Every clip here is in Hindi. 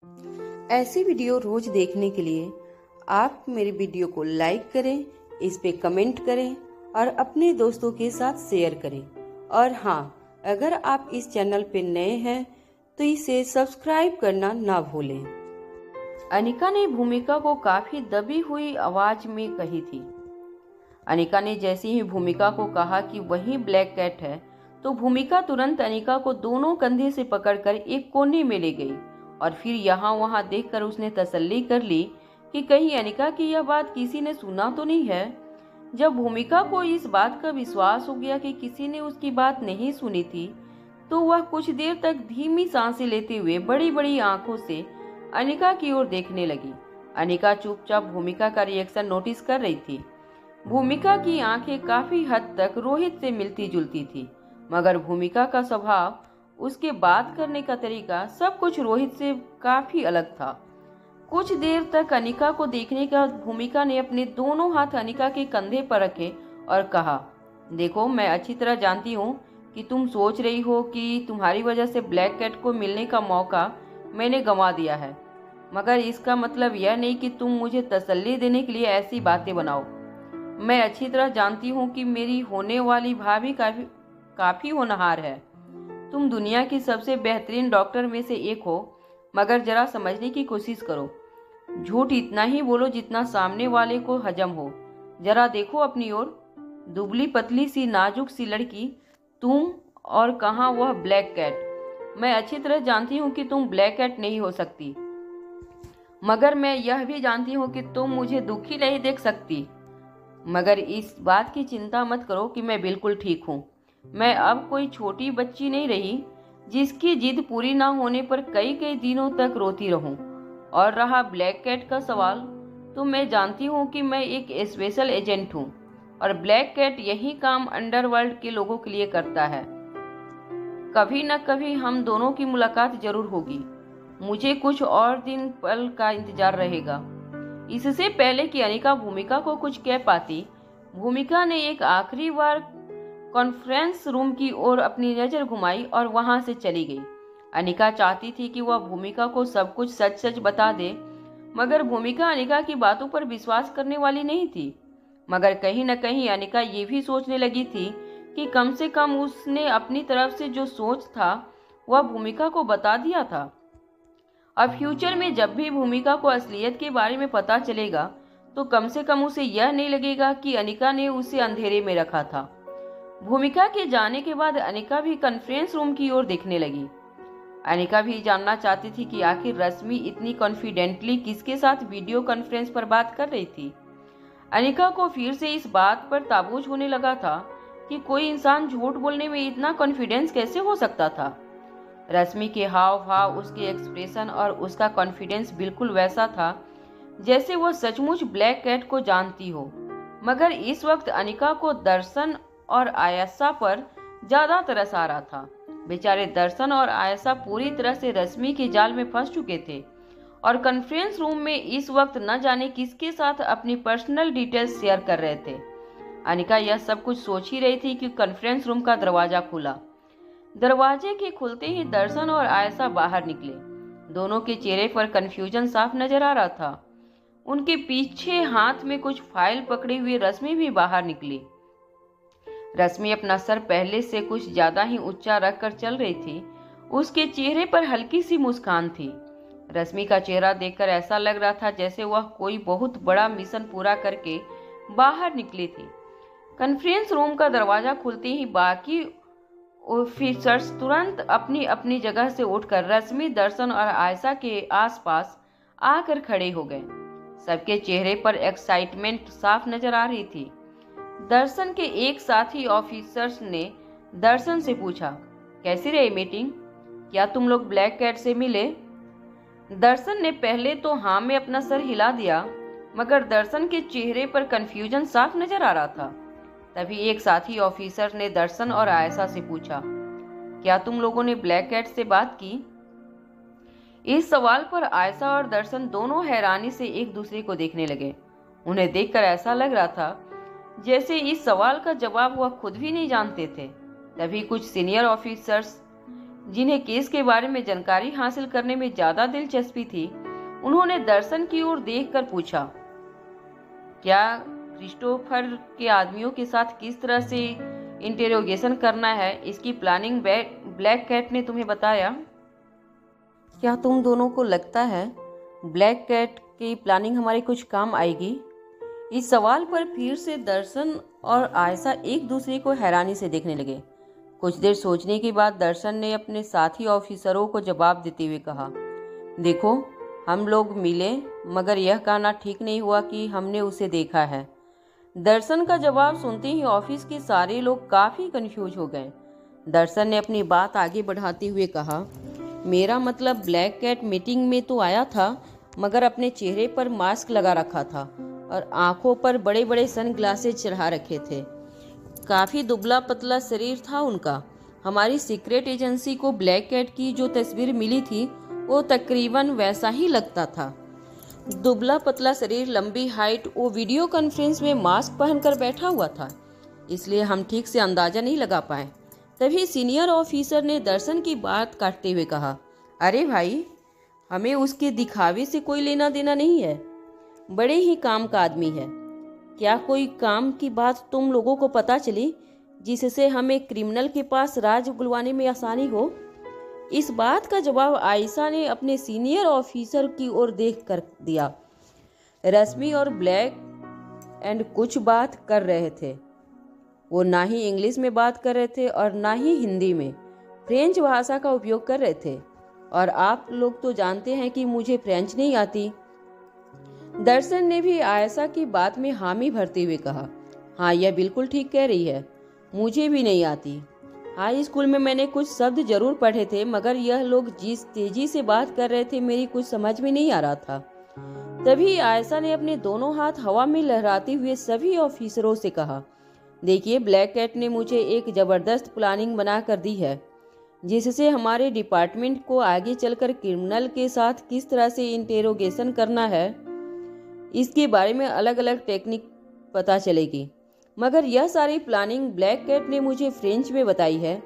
ऐसी वीडियो रोज देखने के लिए आप मेरे वीडियो को लाइक करें, इस पे कमेंट करें और अपने दोस्तों के साथ शेयर करें। और हाँ, अगर आप इस चैनल पे नए हैं तो इसे सब्सक्राइब करना ना भूलें। अनिका ने भूमिका को काफी दबी हुई आवाज में कही थी। अनिका ने जैसे ही भूमिका को कहा कि वही ब्लैक कैट है, तो भूमिका तुरंत अनिका को दोनों कंधे से पकड़कर एक कोने में ले गई और फिर यहाँ वहाँ देखकर उसने तसल्ली कर ली कि कहीं अनिका की यह बात किसी ने सुना तो नहीं है। जब भूमिका को इस बात का विश्वास हो गया कि किसी ने उसकी बात नहीं सुनी थी, तो वह कुछ देर तक धीमी सांसें लेते हुए बड़ी बड़ी आंखों से अनिका की ओर देखने लगी। अनिका चुपचाप भूमिका का रिएक्शन नोटिस कर रही थी। भूमिका की आंखें काफी हद तक रोहित से मिलती जुलती थी, मगर भूमिका का स्वभाव, उसके बात करने का तरीका, सब कुछ रोहित से काफी अलग था। कुछ देर तक अनिका को देखने के बाद भूमिका ने अपने दोनों हाथ अनिका के कंधे पर रखे और कहा, देखो, मैं अच्छी तरह जानती हूँ कि तुम सोच रही हो कि तुम्हारी वजह से ब्लैक कैट को मिलने का मौका मैंने गंवा दिया है, मगर इसका मतलब यह नहीं कि तुम मुझे तसल्ली देने के लिए ऐसी बातें बनाओ। मैं अच्छी तरह जानती हूँ कि मेरी होने वाली भाभी काफी होनहार है। तुम दुनिया की सबसे बेहतरीन डॉक्टर में से एक हो, मगर जरा समझने की कोशिश करो। झूठ इतना ही बोलो जितना सामने वाले को हजम हो। जरा देखो अपनी ओर, दुबली पतली सी नाजुक सी लड़की तुम, और कहाँ वह ब्लैक कैट। मैं अच्छी तरह जानती हूँ कि तुम ब्लैक कैट नहीं हो सकती, मगर मैं यह भी जानती हूँ कि तुम मुझे दुखी नहीं देख सकती। मगर इस बात की चिंता मत करो कि मैं बिल्कुल ठीक हूँ। मैं अब कोई छोटी बच्ची नहीं रही जिसकी जिद पूरी ना होने पर कई कई दिनों तक रोती रहूं। और रहा ब्लैक कैट का सवाल, तो मैं जानती हूँ कि मैं एक स्पेशल एजेंट हूँ और ब्लैक कैट यही काम अंडरवर्ल्ड के लोगों के लिए करता है। कभी न कभी हम दोनों की मुलाकात जरूर होगी। मुझे कुछ और दिन पल का इंतजार रहेगा। इससे पहले कि अनिका भूमिका को कुछ कह पाती, भूमिका ने एक आखिरी बार कॉन्फ्रेंस रूम की ओर अपनी नजर घुमाई और वहां से चली गई। अनिका चाहती थी कि वह भूमिका को सब कुछ सच सच बता दे, मगर भूमिका अनिका की बातों पर विश्वास करने वाली नहीं थी। मगर कहीं न कहीं अनिका ये भी सोचने लगी थी कि कम से कम उसने अपनी तरफ से जो सोच था वह भूमिका को बता दिया था। अब फ्यूचर में जब भी भूमिका को असलियत के बारे में पता चलेगा, तो कम से कम उसे यह नहीं लगेगा कि अनिका ने उसे अंधेरे में रखा था। भूमिका के जाने के बाद अनिका भी कॉन्फ्रेंस रूम की ओर देखने लगी। अनिका भी जानना चाहती थी कि आखिर रश्मि इतनी कॉन्फिडेंटली किसके साथ वीडियो कॉन्फ्रेंस पर बात कर रही थी। अनिका को फिर से इस बात पर ताबूज होने लगा था कि कोई इंसान झूठ बोलने में इतना कॉन्फिडेंस कैसे हो सकता था। रश्मि के हाव भाव, उसके एक्सप्रेशन और उसका कॉन्फिडेंस बिल्कुल वैसा था जैसे वह सचमुच ब्लैक कैट को जानती हो। मगर इस वक्त अनिका को दर्शन और आयशा पर ज्यादा तरस आ रहा था। बेचारे दर्शन और आयशा पूरी तरह से रश्मि के जाल में फंस चुके थे और कॉन्फ्रेंस रूम में इस वक्त न जाने किसके साथ अपनी पर्सनल डिटेल्स शेयर कर रहे थे। अनिका यह सब कुछ सोच ही रही थी कि कॉन्फ्रेंस रूम का दरवाजा खुला। दरवाजे के खुलते ही दर्शन और आयशा बाहर निकले। दोनों के चेहरे पर कंफ्यूजन साफ नजर आ रहा था। उनके पीछे हाथ में कुछ फाइल पकड़े हुए रश्मि भी बाहर निकली। रश्मि अपना सर पहले से कुछ ज्यादा ही ऊंचा रखकर चल रही थी। उसके चेहरे पर हल्की सी मुस्कान थी। रश्मि का चेहरा देखकर ऐसा लग रहा था जैसे वह कोई बहुत बड़ा मिशन पूरा करके बाहर निकली थी। कॉन्फ्रेंस रूम का दरवाजा खुलते ही बाकी ऑफिसर्स तुरंत अपनी अपनी जगह से उठकर रश्मि, दर्शन और आयशा के आसपास आकर खड़े हो गए। सबके चेहरे पर एक्साइटमेंट साफ नजर आ रही थी। दर्शन के एक साथी ऑफिसर्स ने दर्शन से पूछा, कैसी रही मीटिंग? क्या तुम लोग ब्लैक कैट से मिले? दर्शन ने पहले तो हाँ में अपना सर हिला दिया, मगर दर्शन के चेहरे पर कंफ्यूजन साफ नजर आ रहा था। तभी एक साथी ऑफिसर ने दर्शन और आयशा से पूछा, क्या तुम लोगों ने ब्लैक कैट से बात की? इस सवाल पर आयशा और दर्शन दोनों हैरानी से एक दूसरे को देखने लगे। उन्हें देखकर ऐसा लग रहा था जैसे इस सवाल का जवाब वह खुद भी नहीं जानते थे। तभी कुछ सीनियर ऑफिसर्स जिन्हें केस के बारे में जानकारी हासिल करने में ज्यादा दिलचस्पी थी, उन्होंने दर्शन की ओर देखकर पूछा, क्या क्रिस्टोफर के आदमियों के साथ किस तरह से इंटेरोगेशन करना है, इसकी प्लानिंग ब्लैक कैट ने तुम्हें बताया? क्या तुम दोनों को लगता है ब्लैक कैट की प्लानिंग हमारे कुछ काम आएगी? इस सवाल पर फिर से दर्शन और आयशा एक दूसरे को हैरानी से देखने लगे। कुछ देर सोचने के बाद दर्शन ने अपने साथी ऑफिसरों को जवाब देते हुए कहा, देखो, हम लोग मिले, मगर यह कहना ठीक नहीं हुआ कि हमने उसे देखा है। दर्शन का जवाब सुनते ही ऑफिस के सारे लोग काफी कंफ्यूज हो गए। दर्शन ने अपनी बात आगे बढ़ाते हुए कहा, मेरा मतलब ब्लैक कैट मीटिंग में तो आया था, मगर अपने चेहरे पर मास्क लगा रखा था और आंखों पर बड़े बड़े सनग्लासेस चढ़ा रखे थे। काफी दुबला पतला शरीर था उनका। हमारी सीक्रेट एजेंसी को ब्लैक कैट की जो तस्वीर मिली थी वो तकरीबन वैसा ही लगता था। दुबला पतला शरीर, लंबी हाइट, वो वीडियो कॉन्फ्रेंस में मास्क पहनकर बैठा हुआ था, इसलिए हम ठीक से अंदाजा नहीं लगा पाए। तभी सीनियर ऑफिसर ने दर्शन की बात काटते हुए कहा, अरे भाई, हमें उसके दिखावे से कोई लेना देना नहीं है, बड़े ही काम का आदमी है। क्या कोई काम की बात तुम लोगों को पता चली जिससे हमें क्रिमिनल के पास राज उगलवाने में आसानी हो? इस बात का जवाब आयशा ने अपने सीनियर ऑफिसर की ओर देख कर दिया। रश्मि और ब्लैक एंड कुछ बात कर रहे थे। वो ना ही इंग्लिश में बात कर रहे थे और ना ही हिंदी में, फ्रेंच भाषा का उपयोग कर रहे थे, और आप लोग तो जानते हैं कि मुझे फ्रेंच नहीं आती। दर्शन ने भी आयशा की बात में हामी भरते हुए कहा, हाँ, यह बिल्कुल ठीक कह रही है, मुझे भी नहीं आती। हाई स्कूल में मैंने कुछ शब्द जरूर पढ़े थे, मगर यह लोग जिस तेजी से बात कर रहे थे मेरी कुछ समझ में नहीं आ रहा था। तभी आयशा ने अपने दोनों हाथ हवा में लहराते हुए सभी ऑफिसरों से कहा, देखिए, ब्लैक कैट ने मुझे एक जबरदस्त प्लानिंग बना कर दी है, जिससे हमारे डिपार्टमेंट को आगे चलकर क्रिमिनल के साथ किस तरह से इंटेरोगेशन करना है, इसके बारे में अलग अलग टेक्निक पता चलेगी। मगर यह सारी प्लानिंग ब्लैक कैट ने मुझे फ्रेंच में बताई है।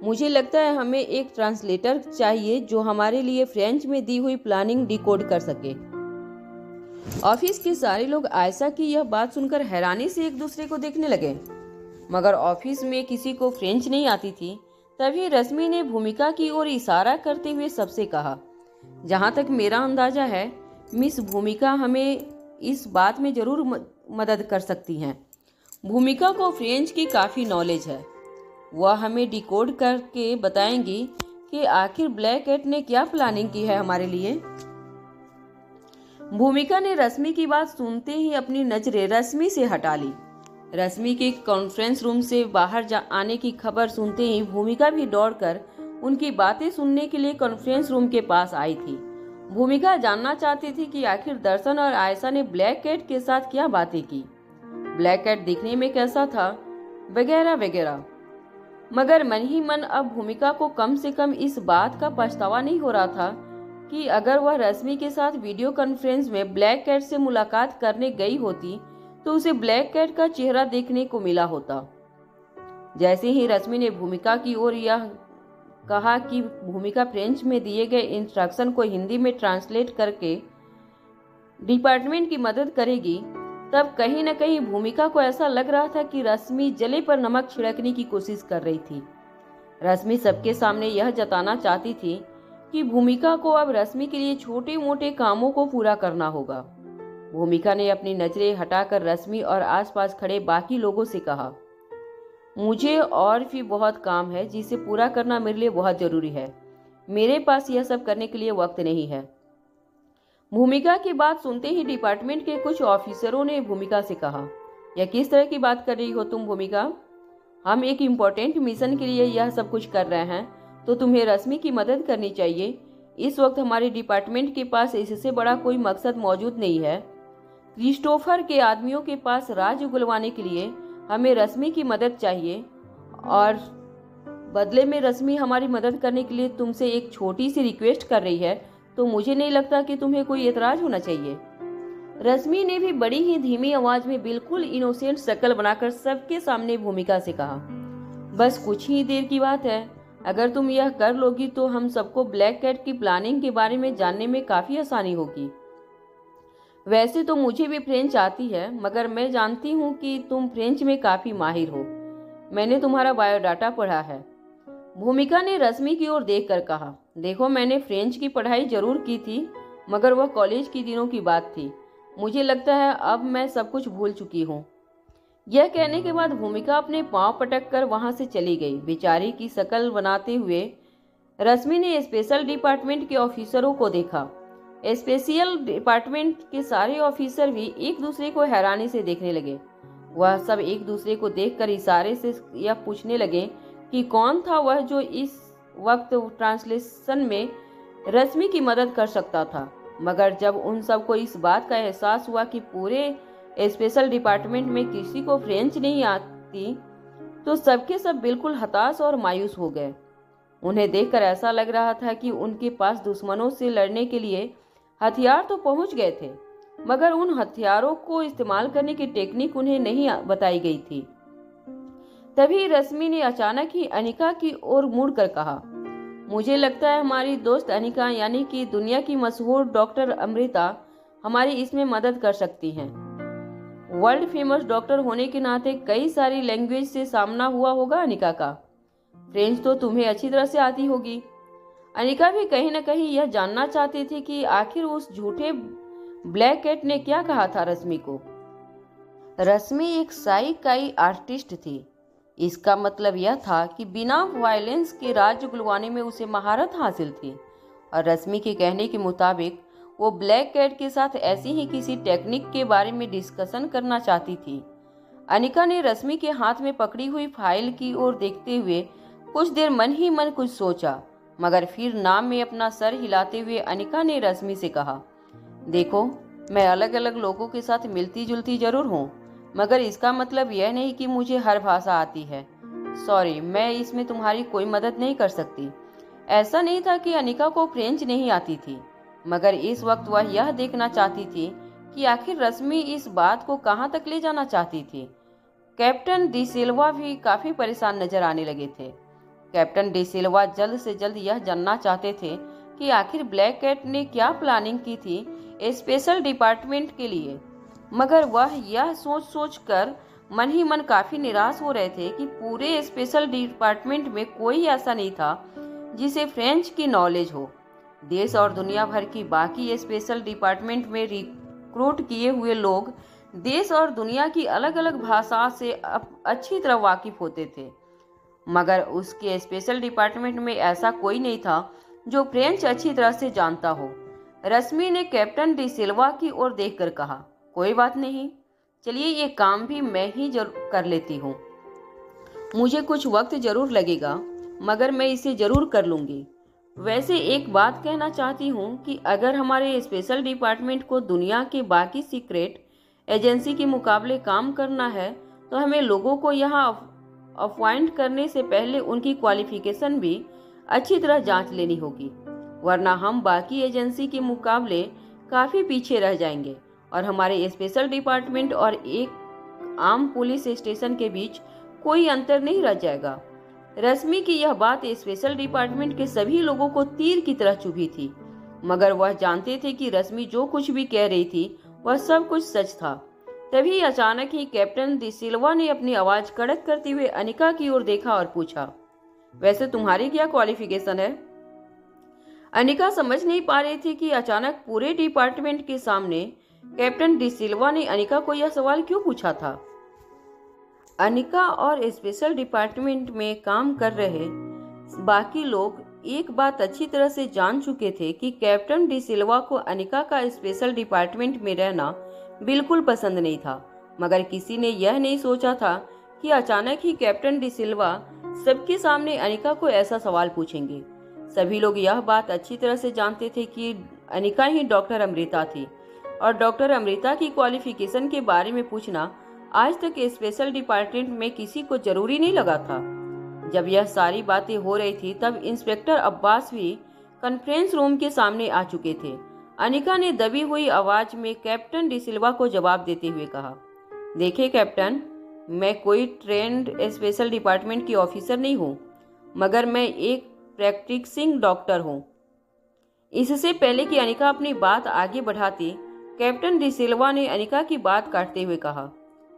मुझे लगता है हमें एक ट्रांसलेटर चाहिए जो हमारे लिए फ्रेंच में दी हुई प्लानिंग डिकोड कर सके। ऑफिस के सारे लोग आयशा की यह बात सुनकर हैरानी से एक दूसरे को देखने लगे, मगर ऑफिस में किसी को फ्रेंच नहीं आती थी। तभी रश्मि ने भूमिका की ओर इशारा करते हुए सबसे कहा, जहाँ तक मेरा अंदाजा है, मिस भूमिका हमें इस बात में जरूर मदद कर सकती हैं। भूमिका को फ्रेंच की काफ़ी नॉलेज है, वह हमें डिकोड करके बताएंगी कि आखिर ब्लैक कैट ने क्या प्लानिंग की है हमारे लिए। भूमिका ने रश्मि की बात सुनते ही अपनी नजरें रश्मि से हटा ली। रश्मि के कॉन्फ्रेंस रूम से बाहर आने की खबर सुनते ही भूमिका भी दौड़कर उनकी बातें सुनने के लिए कॉन्फ्रेंस रूम के पास आई थी। भूमिका जानना चाहती थी कि आखिर दर्शन और आयशा ने ब्लैक कैट के साथ क्या बातें की, ब्लैक कैट दिखने में कैसा था, वगैरह वगैरह। मगर मन ही मन अब भूमिका को कम से कम इस बात का पछतावा नहीं हो रहा था कि अगर वह रश्मि के साथ वीडियो कॉन्फ्रेंस में ब्लैक कैट से मुलाकात करने गई होती तो उसे ब्लैक कैट का चेहरा देखने को मिला होता। जैसे ही रश्मि ने भूमिका की ओर यह कहा कि भूमिका फ्रेंच में दिए गए इंस्ट्रक्शन को हिंदी में ट्रांसलेट करके डिपार्टमेंट की मदद करेगी, तब कहीं न कहीं भूमिका को ऐसा लग रहा था कि रश्मि जले पर नमक छिड़कने की कोशिश कर रही थी। रश्मि सबके सामने यह जताना चाहती थी कि भूमिका को अब रश्मि के लिए छोटे मोटे कामों को पूरा करना होगा। भूमिका ने अपनी नजरें हटाकर रश्मि और आसपास खड़े बाकी लोगों से कहा, मुझे और भी बहुत काम है जिसे पूरा करना मेरे लिए बहुत जरूरी है। मेरे पास यह सब करने के लिए वक्त नहीं है। भूमिका की बात सुनते ही डिपार्टमेंट के कुछ ऑफिसरों ने भूमिका से कहा, यह किस तरह की बात कर रही हो तुम भूमिका? हम एक इम्पोर्टेंट मिशन के लिए यह सब कुछ कर रहे हैं, तो तुम्हें रश्मि की मदद करनी चाहिए। इस वक्त हमारे डिपार्टमेंट के पास इससे बड़ा कोई मकसद मौजूद नहीं है। क्रिस्टोफर के आदमियों के पास राज उगलवाने के लिए हमें रश्मि की मदद चाहिए, और बदले में रश्मि हमारी मदद करने के लिए तुमसे एक छोटी सी रिक्वेस्ट कर रही है, तो मुझे नहीं लगता कि तुम्हें कोई एतराज होना चाहिए। रश्मि ने भी बड़ी ही धीमी आवाज में बिल्कुल इनोसेंट शक्ल बनाकर सबके सामने भूमिका से कहा, बस कुछ ही देर की बात है। अगर तुम यह कर लोगी तो हम सबको ब्लैक कैट की प्लानिंग के बारे में जानने में काफ़ी आसानी होगी। वैसे तो मुझे भी फ्रेंच आती है, मगर मैं जानती हूँ कि तुम फ्रेंच में काफ़ी माहिर हो। मैंने तुम्हारा बायोडाटा पढ़ा है। भूमिका ने रश्मि की ओर देखकर कहा, देखो मैंने फ्रेंच की पढ़ाई जरूर की थी, मगर वह कॉलेज की दिनों की बात थी। मुझे लगता है अब मैं सब कुछ भूल चुकी हूँ। यह कहने के बाद भूमिका अपने पांव पटक कर वहां से चली गई। बेचारी की शक्ल बनाते हुए रश्मि ने स्पेशल डिपार्टमेंट के ऑफिसरों को देखा। स्पेशल डिपार्टमेंट के सारे ऑफिसर भी एक दूसरे को हैरानी से देखने लगे। वह सब एक दूसरे को देखकर इशारे से यह पूछने लगे कि कौन था वह जो इस वक्त ट्रांसलेशन में रश्मि की मदद कर सकता था। मगर जब उन सबको इस बात का एहसास हुआ कि पूरे स्पेशल डिपार्टमेंट में किसी को फ्रेंच नहीं आती, तो सबके सब बिल्कुल हताश और मायूस हो गए। उन्हें देखकर ऐसा लग रहा था कि उनके पास दुश्मनों से लड़ने के लिए हथियार तो पहुंच गए थे, मगर उन हथियारों को इस्तेमाल करने की टेक्निक उन्हें नहीं बताई गई थी। तभी रश्मि ने अचानक ही अनिका की ओर मुड़कर कहा, मुझे लगता है हमारी दोस्त अनिका यानी कि दुनिया की मशहूर डॉक्टर अमृता हमारी इसमें मदद कर सकती हैं। वर्ल्ड फेमस डॉक्टर होने के नाते कई सारी लैंग्वेज से सामना हुआ होगा अनिका का। फ्रेंच तो तुम्हें अच्छी तरह से आती होगी। अनिका भी कहीं न कहीं यह जानना चाहती थी कि आखिर उस झूठे ब्लैक कैट ने क्या कहा था रश्मि को। रश्मि एक साइकाई आर्टिस्ट थी। इसका मतलब यह था कि बिना वायलेंस के राज्य गुलवाने में उसे महारत हासिल थी, और रश्मि के कहने के मुताबिक वो ब्लैक कैट के साथ ऐसी ही किसी टेक्निक के बारे में डिस्कशन करना चाहती थी। अनिका ने रश्मि के हाथ में पकड़ी हुई फाइल की ओर देखते हुए कुछ देर मन ही मन कुछ सोचा, मगर फिर नाम में अपना सर हिलाते हुए अनिका ने रश्मि से कहा, देखो मैं अलग अलग लोगों के साथ मिलती जुलती जरूर हूँ, मगर इसका मतलब यह नहीं कि मुझे हर भाषा आती है। सॉरी, मैं इसमें तुम्हारी कोई मदद नहीं कर सकती। ऐसा नहीं था कि अनिका को फ्रेंच नहीं आती थी, मगर इस वक्त वह यह देखना चाहती थी कि आखिर रश्मि इस बात को कहां तक ले जाना चाहती थी। कैप्टन डी सिल्वा भी काफी परेशान नजर आने लगे थे। कैप्टन डी सिल्वा जल्द से जल्द यह जानना चाहते थे कि आखिर ब्लैक कैट ने क्या प्लानिंग की थी स्पेशल डिपार्टमेंट के लिए, मगर वह यह सोच सोच कर मन ही मन काफी निराश हो रहे थे कि पूरे स्पेशल डिपार्टमेंट में कोई ऐसा नहीं था जिसे फ्रेंच की नॉलेज हो। देश और दुनिया भर की बाकी स्पेशल डिपार्टमेंट में रिक्रूट किए हुए लोग देश और दुनिया की अलग अलग भाषा से अच्छी तरह वाकिफ होते थे, मगर उसके स्पेशल डिपार्टमेंट में ऐसा कोई नहीं था जो फ्रेंच अच्छी तरह से जानता हो। रश्मि ने कैप्टन डी सिल्वा की ओर देखकर कहा, कोई बात नहीं, चलिए ये काम भी मैं ही जरूर कर लेती हूँ। मुझे कुछ वक्त जरूर लगेगा, मगर मैं इसे जरूर कर लूँगी। वैसे एक बात कहना चाहती हूँ कि अगर हमारे स्पेशल डिपार्टमेंट को दुनिया के बाकी सीक्रेट एजेंसी के मुकाबले काम करना है, तो हमें लोगों को यहाँ अपॉइंट करने से पहले उनकी क्वालिफिकेशन भी अच्छी तरह जांच लेनी होगी, वरना हम बाकी एजेंसी के मुकाबले काफ़ी पीछे रह जाएंगे और हमारे स्पेशल डिपार्टमेंट और एक आम पुलिस स्टेशन के बीच कोई अंतर नहीं रह जाएगा। रश्मि की यह बात स्पेशल डिपार्टमेंट के सभी लोगों को तीर की तरह चुभी थी, मगर वह जानते थे कि रश्मि जो कुछ भी कह रही थी वह सब कुछ सच था। तभी अचानक ही कैप्टन डी सिल्वा ने अपनी आवाज कड़क करते हुए अनिका की ओर देखा और पूछा, वैसे तुम्हारी क्या क्वालिफिकेशन है? अनिका समझ नहीं पा रही थी कि अचानक पूरे डिपार्टमेंट के सामने कैप्टन डी सिल्वा ने अनिका को यह सवाल क्यों पूछा था। अनिका और स्पेशल डिपार्टमेंट में काम कर रहे बाकी लोग एक बात अच्छी तरह से जान चुके थे कि कैप्टन डी सिल्वा को अनिका का स्पेशल डिपार्टमेंट में रहना बिल्कुल पसंद नहीं था, मगर किसी ने यह नहीं सोचा था कि अचानक ही कैप्टन डी सिल्वा सबके सामने अनिका को ऐसा सवाल पूछेंगे। सभी लोग यह बात अच्छी तरह से जानते थे कि अनिका ही डॉक्टर अमृता थी, और डॉक्टर अमृता की क्वालिफिकेशन के बारे में पूछना आज तक स्पेशल डिपार्टमेंट में किसी को जरूरी नहीं लगा था। जब यह सारी बातें हो रही थी तब इंस्पेक्टर अब्बास भी कॉन्फ्रेंस रूम के सामने आ चुके थे। अनिका ने दबी हुई आवाज में कैप्टन डी सिल्वा को जवाब देते हुए कहा, देखिए कैप्टन, मैं कोई ट्रेंड स्पेशल डिपार्टमेंट की ऑफिसर नहीं हूँ मगर मैं एक प्रैक्टिसिंग डॉक्टर हूँ। इससे पहले कि अनिका अपनी बात आगे बढ़ाती, कैप्टन डिसिल्वा ने अनिका की बात काटते हुए कहा,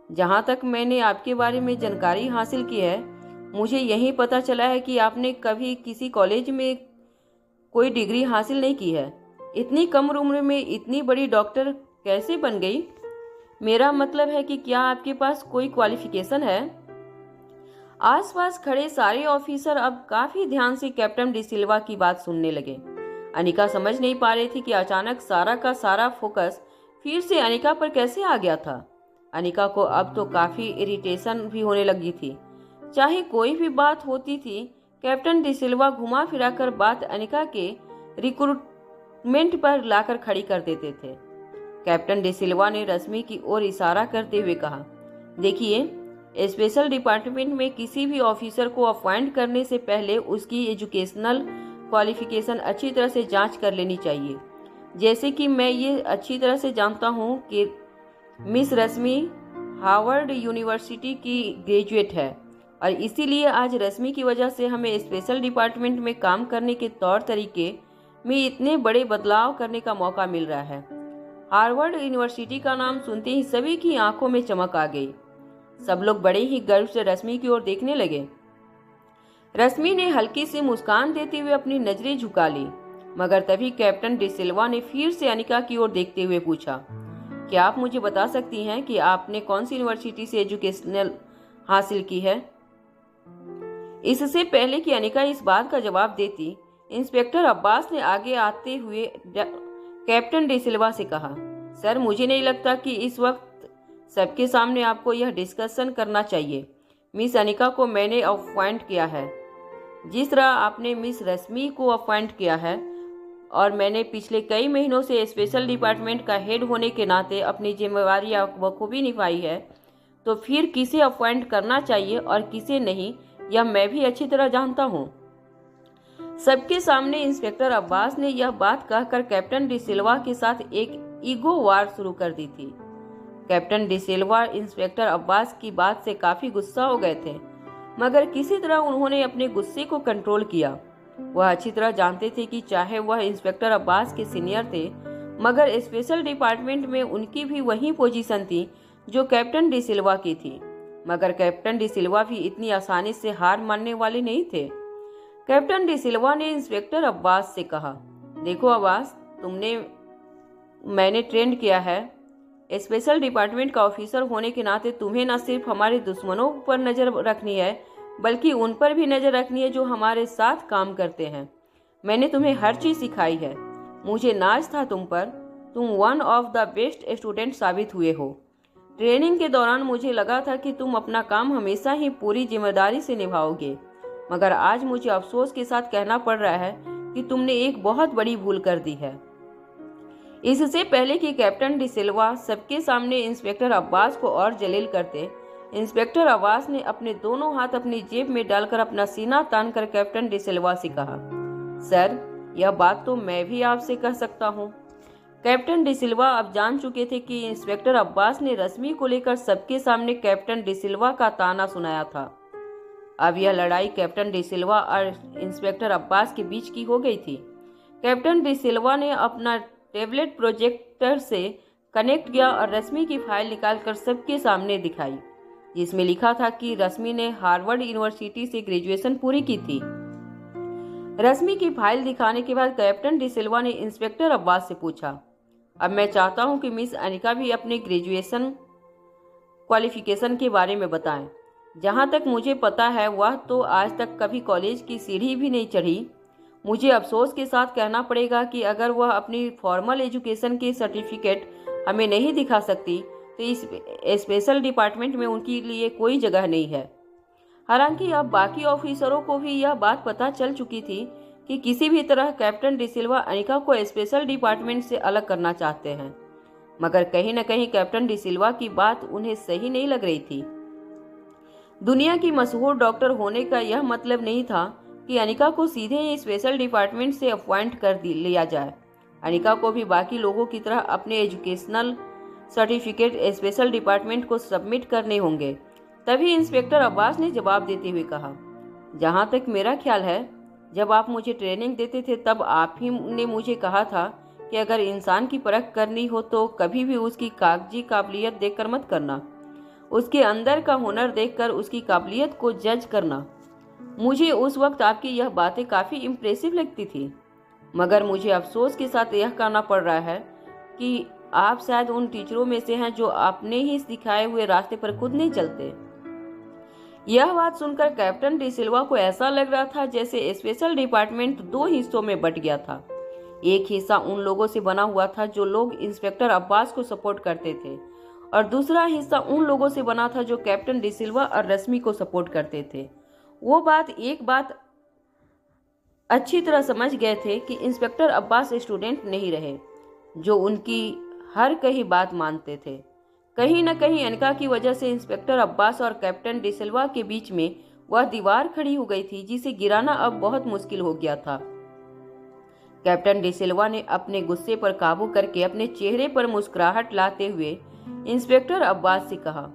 जहाँ तक मैंने आपके बारे में जानकारी हासिल की है, मुझे यही पता चला है कि आपने कभी किसी कॉलेज में कोई डिग्री हासिल नहीं की है। इतनी कम उम्र में इतनी बड़ी डॉक्टर कैसे बन गई? मेरा मतलब है कि क्या आपके पास कोई क्वालिफिकेशन है? आसपास खड़े सारे ऑफिसर अब काफी ध्यान से कैप्टन डिसिल्वा की बात सुनने लगे। अनिका समझ नहीं पा रही थी कि अचानक सारा का सारा फोकस फिर से अनिका पर कैसे आ गया था। अनिका को अब तो काफी इरिटेशन भी होने लगी थी। चाहे कोई भी बात होती थी, कैप्टन डिसिल्वा घुमा फिरा कर बात अनिका के रिक्रूटमेंट पर लाकर खड़ी कर देते थे। कैप्टन डिसिल्वा ने रश्मि की ओर इशारा करते हुए कहा, देखिए, स्पेशल डिपार्टमेंट में किसी भी ऑफिसर को अपॉइंट करने से पहले उसकी एजुकेशनल क्वालिफिकेशन अच्छी तरह से जांच कर लेनी चाहिए। जैसे कि मैं ये अच्छी तरह से जानता हूँ कि मिस रश्मि हार्वर्ड यूनिवर्सिटी की ग्रेजुएट है और इसीलिए आज रश्मि की वजह से हमें स्पेशल डिपार्टमेंट में काम करने के तौर तरीके में इतने बड़े बदलाव करने का मौका मिल रहा है। हार्वर्ड यूनिवर्सिटी का नाम सुनते ही सभी की आंखों में चमक आ गई। सब लोग बड़े ही गर्व से रश्मि की ओर देखने लगे। रश्मि ने हल्की सी मुस्कान देते हुए अपनी नजरें झुका ली, मगर तभी कैप्टन डिसिल्वा ने फिर से अनिका की ओर देखते हुए पूछा, क्या आप मुझे बता सकती हैं कि आपने कौन सी यूनिवर्सिटी से एजुकेशनल हासिल की है? इससे पहले कि अनिका इस बात का जवाब देती, इंस्पेक्टर अब्बास ने आगे आते हुए कैप्टन डिसिल्वा से कहा, सर, मुझे नहीं लगता कि इस वक्त सबके सामने आपको यह डिस्कशन करना चाहिए। मिस अनिका को मैंने अपॉइंट किया है, जिस तरह आपने मिस रश्मि को अपॉइंट किया है, और मैंने पिछले कई महीनों से स्पेशल डिपार्टमेंट का हेड होने के नाते अपनी जिम्मेवारी बखूबी निभाई है, तो फिर किसे अपॉइंट करना चाहिए और किसे नहीं, यह मैं भी अच्छी तरह जानता हूँ। सबके सामने इंस्पेक्टर अब्बास ने यह बात कहकर कैप्टन डिसिल्वा के साथ एक ईगो वार शुरू कर दी थी। कैप्टन डिसिल्वा इंस्पेक्टर अब्बास की बात से काफी गुस्सा हो गए थे, मगर किसी तरह उन्होंने अपने गुस्से को कंट्रोल किया। वह अच्छी तरह जानते थे कि चाहे वह इंस्पेक्टर अब्बास के सीनियर थे, मगर स्पेशल डिपार्टमेंट में उनकी भी वही पोजीशन थी जो कैप्टन डिसिल्वा की थी। मगर कैप्टन डिसिल्वा भी इतनी आसानी से हार मानने वाले नहीं थे। कैप्टन डिसिल्वा ने इंस्पेक्टर अब्बास से कहा, देखो अब्बास, मैंने ट्रेंड किया है। स्पेशल डिपार्टमेंट का ऑफिसर होने के नाते तुम्हें न सिर्फ हमारे दुश्मनों पर नजर रखनी है, बल्कि उन पर भी नजर रखनी है जो हमारे साथ काम करते हैं। मैंने तुम्हें हर चीज सिखाई है। मुझे नाज था तुम पर। तुम one of the best student साबित हुए हो। ट्रेनिंग के दौरान मुझे लगा था कि तुम अपना काम हमेशा ही पूरी जिम्मेदारी से निभाओगे, मगर आज मुझे अफसोस के साथ कहना पड़ रहा है कि तुमने एक बहुत बड़ी भूल कर दी है। इससे पहले कि कैप्टन डिसिल्वा सबके सामने इंस्पेक्टर अब्बास को और जलील करते, इंस्पेक्टर अब्बास ने अपने दोनों हाथ अपनी जेब में डालकर अपना सीना तानकर कैप्टन डिसिल्वा से कहा, सर, यह बात तो मैं भी आपसे कह सकता हूँ। कैप्टन डिसिल्वा अब जान चुके थे कि इंस्पेक्टर अब्बास ने रश्मि को लेकर सबके सामने कैप्टन डिसिल्वा का ताना सुनाया था। अब यह लड़ाई कैप्टन डिसिल्वा और इंस्पेक्टर अब्बास के बीच की हो गई थी। कैप्टन डिसिल्वा ने अपना टैबलेट प्रोजेक्टर से कनेक्ट किया और रश्मि की फाइल निकालकर सबके सामने दिखाई, जिसमें लिखा था कि रश्मि ने हार्वर्ड यूनिवर्सिटी से ग्रेजुएशन पूरी की थी। रश्मि की फाइल दिखाने के बाद कैप्टन डिसिल्वा ने इंस्पेक्टर अब्बास से पूछा, अब मैं चाहता हूं कि मिस अनिका भी अपने ग्रेजुएशन क्वालिफिकेशन के बारे में बताएं। जहां तक मुझे पता है, वह तो आज तक कभी कॉलेज की सीढ़ी भी नहीं चढ़ी। मुझे अफसोस के साथ कहना पड़ेगा कि अगर वह अपनी फॉर्मल एजुकेशन के सर्टिफिकेट हमें नहीं दिखा सकती, तो इस स्पेशल डिपार्टमेंट में उनके लिए कोई जगह नहीं है। हालांकि अब बाकी ऑफिसरों को भी यह बात पता चल चुकी थी कि किसी भी तरह कैप्टन डिसिल्वा अनिका को स्पेशल डिपार्टमेंट से अलग करना चाहते हैं, मगर कहीं न कहीं कैप्टन डिसिल्वा की बात उन्हें सही नहीं लग रही थी। दुनिया की मशहूर डॉक्टर होने का यह मतलब नहीं था कि अनिका को सीधे ही स्पेशल डिपार्टमेंट से अपॉइंट कर लिया जाए। अनिका को भी बाकी लोगों की तरह अपने एजुकेशनल सर्टिफिकेट स्पेशल डिपार्टमेंट को सबमिट करने होंगे। तभी इंस्पेक्टर अब्बास ने जवाब देते हुए कहा, जहाँ तक मेरा ख्याल है, जब आप मुझे ट्रेनिंग देते थे तब आप ही ने मुझे कहा था कि अगर इंसान की परख करनी हो तो कभी भी उसकी कागजी काबिलियत देखकर मत करना, उसके अंदर का हुनर देखकर उसकी काबिलियत को जज करना। मुझे उस वक्त आपकी यह बातें काफ़ी इम्प्रेसिव लगती थी, मगर मुझे अफसोस के साथ यह कहना पड़ रहा है कि आप शायद उन टीचरों में से हैं जो अपने ही सिखाए हुए रास्ते पर खुद नहीं चलते। यह बात सुनकर कैप्टन डी सिल्वा को ऐसा लग रहा था जैसे स्पेशल डिपार्टमेंट दो हिस्सों में बट गया था। एक हिस्सा उन लोगों से बना हुआ था जो लोग इंस्पेक्टर अब्बास को सपोर्ट करते थे, और दूसरा हिस्सा उन लोगों से बना था जो कैप्टन डी सिल्वा और रश्मि को सपोर्ट करते थे। वो एक बात अच्छी तरह समझ गए थे कि इंस्पेक्टर अब्बास स्टूडेंट नहीं रहे जो उनकी हर कही बात मानते थे। कहीं न कहीं अनिका की वजह से इंस्पेक्टर अब्बास और कैप्टन डी सिल्वा के बीच में वह दीवार खड़ी हो गई थी जिसे गिराना अब बहुत मुश्किल हो गया था। कैप्टन डी सिल्वा ने अपने गुस्से पर काबू करके अपने चेहरे पर मुस्कुराहट लाते हुए इंस्पेक्टर अब्बास से कहा,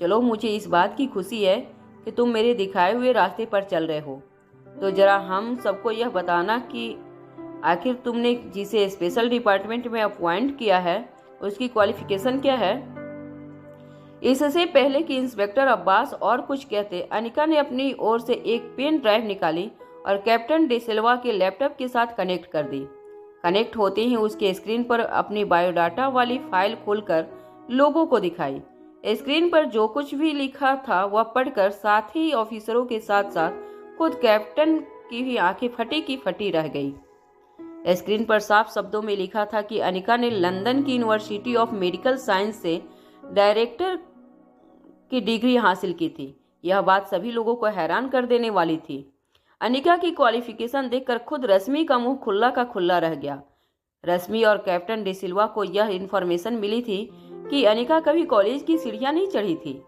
चलो, मुझे इस बात की खुशी है कि तुम मेरे दिखाए हुए रास्ते पर चल रहे हो, तो जरा हम सबको यह बताना कि आखिर तुमने जिसे स्पेशल डिपार्टमेंट में अपॉइंट किया है उसकी क्वालिफिकेशन क्या है। इससे पहले कि इंस्पेक्टर अब्बास और कुछ कहते, अनिका ने अपनी ओर से एक पेन ड्राइव निकाली और कैप्टन डी सिल्वा के लैपटॉप के साथ कनेक्ट कर दी। कनेक्ट होते ही उसके स्क्रीन पर अपनी बायोडाटा वाली फाइल खोलकर लोगों को दिखाई। स्क्रीन पर जो कुछ भी लिखा था वह पढ़कर साथ ही ऑफिसरों के साथ साथ खुद कैप्टन की भी आंखें फटी की फटी रह गई। स्क्रीन पर साफ शब्दों में लिखा था कि अनिका ने लंदन की यूनिवर्सिटी ऑफ मेडिकल साइंस से डायरेक्टर की डिग्री हासिल की थी। यह बात सभी लोगों को हैरान कर देने वाली थी। अनिका की क्वालिफिकेशन देखकर खुद रश्मि का मुंह खुला का खुला रह गया। रश्मि और कैप्टन डी सिल्वा को यह इन्फॉर्मेशन मिली थी कि अनिका कभी कॉलेज की सीढ़ियां नहीं चढ़ी थी,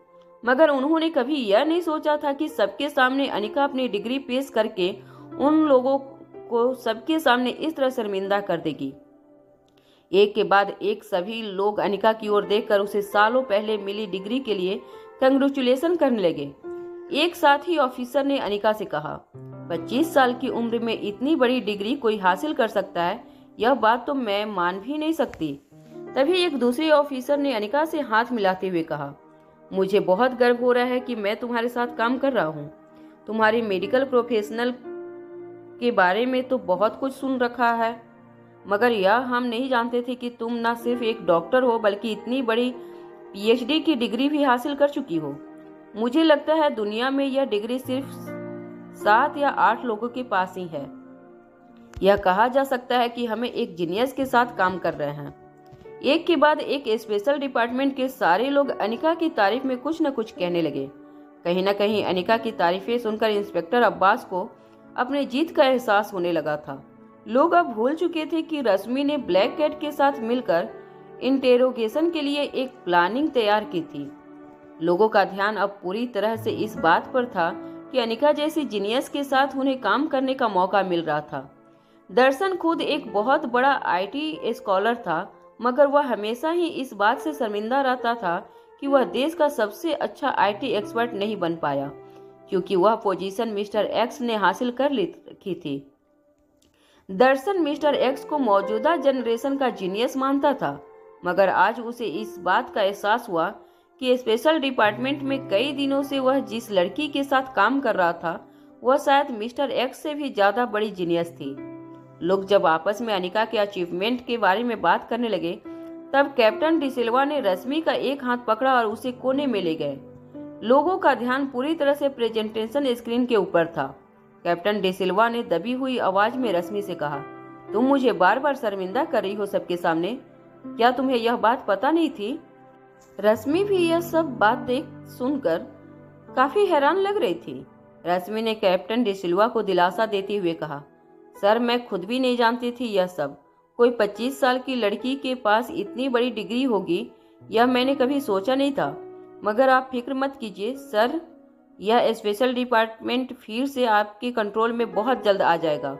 मगर उन्होंने कभी यह नहीं सोचा था कि सबके सामने अनिका अपनी डिग्री पेश करके उन लोगों को सबके सामने इस तरह शर्मिंदा कर देगी। एक के बाद एक सभी लोग अनिका की ओर देखकर उसे सालों पहले मिली डिग्री के लिए कंग्रेचुलेशन करने लगे। एक साथी ऑफिसर ने अनिका से कहा, 25 साल की उम्र में इतनी बड़ी डिग्री कोई हासिल कर सकता है, यह बात तो मैं मान भी नहीं सकती। तभी एक दूसरे ऑफिसर ने अनिका से हाथ मिलाते हुए कहा, मुझे बहुत गर्व हो रहा है कि मैं तुम्हारे साथ काम कर रहा हूँ। तुम्हारी मेडिकल प्रोफेशनल के बारे में तो बहुत कुछ सुन रखा है, मगर यह हम नहीं जानते थे कि तुम न सिर्फ एक डॉक्टर हो बल्कि इतनी बड़ी पीएचडी की डिग्री भी हासिल कर चुकी हो। मुझे लगता है दुनिया में यह डिग्री सिर्फ 7 या 8 लोगों के पास ही है। यह कहा जा सकता है कि हमें एक जीनियस के साथ काम कर रहे हैं। एक के बाद एक स्पेशल डिपार्टमेंट के सारे लोग अनिका की तारीफ में कुछ न कुछ कहने लगे। कहीं न कहीं अनिका की तारीफें सुनकर इंस्पेक्टर अब्बास को अपने जीत का एहसास होने लगा था। लोग अब भूल चुके थे कि रश्मि ने ब्लैक कैट के साथ मिलकर इंटेरोगेशन के लिए एक प्लानिंग तैयार की थी। लोगों का ध्यान अब पूरी तरह से इस बात पर था कि अनिका जैसी जीनियस के साथ उन्हें काम करने का मौका मिल रहा था। दर्शन खुद एक बहुत बड़ा आईटी स्कॉलर था, मगर वह हमेशा ही इस बात से शर्मिंदा रहता था कि वह देश का सबसे अच्छा आईटी एक्सपर्ट नहीं बन पाया, क्योंकि वह पोजीशन मिस्टर एक्स ने हासिल कर रखी थी। दर्शन मिस्टर एक्स को मौजूदा जनरेशन का जीनियस मानता था, मगर आज उसे इस बात का एहसास हुआ कि स्पेशल डिपार्टमेंट में कई दिनों से वह जिस लड़की के साथ काम कर रहा था वह शायद मिस्टर एक्स से भी ज्यादा बड़ी जीनियस थी। लोग जब आपस में अनिका के अचीवमेंट के बारे में बात करने लगे, तब कैप्टन डी सिल्वा ने रश्मि का एक हाथ पकड़ा और उसे कोने में ले गए। लोगों का ध्यान पूरी तरह से प्रेजेंटेशन स्क्रीन के ऊपर था। कैप्टन डी सिल्वा ने दबी हुई आवाज में रश्मि से कहा, तुम मुझे बार बार शर्मिंदा कर रही हो सबके सामने, क्या तुम्हें यह बात पता नहीं थी? रश्मि भी यह सब बात सुनकर काफी हैरान लग रही थी। रश्मि ने कैप्टन डी सिल्वा को दिलासा देते हुए कहा, सर, मैं खुद भी नहीं जानती थी यह सब। कोई 25 साल की लड़की के पास इतनी बड़ी डिग्री होगी, यह मैंने कभी सोचा नहीं था। मगर आप फिक्र मत कीजिए सर, यह स्पेशल डिपार्टमेंट फिर से आपके कंट्रोल में बहुत जल्द आ जाएगा।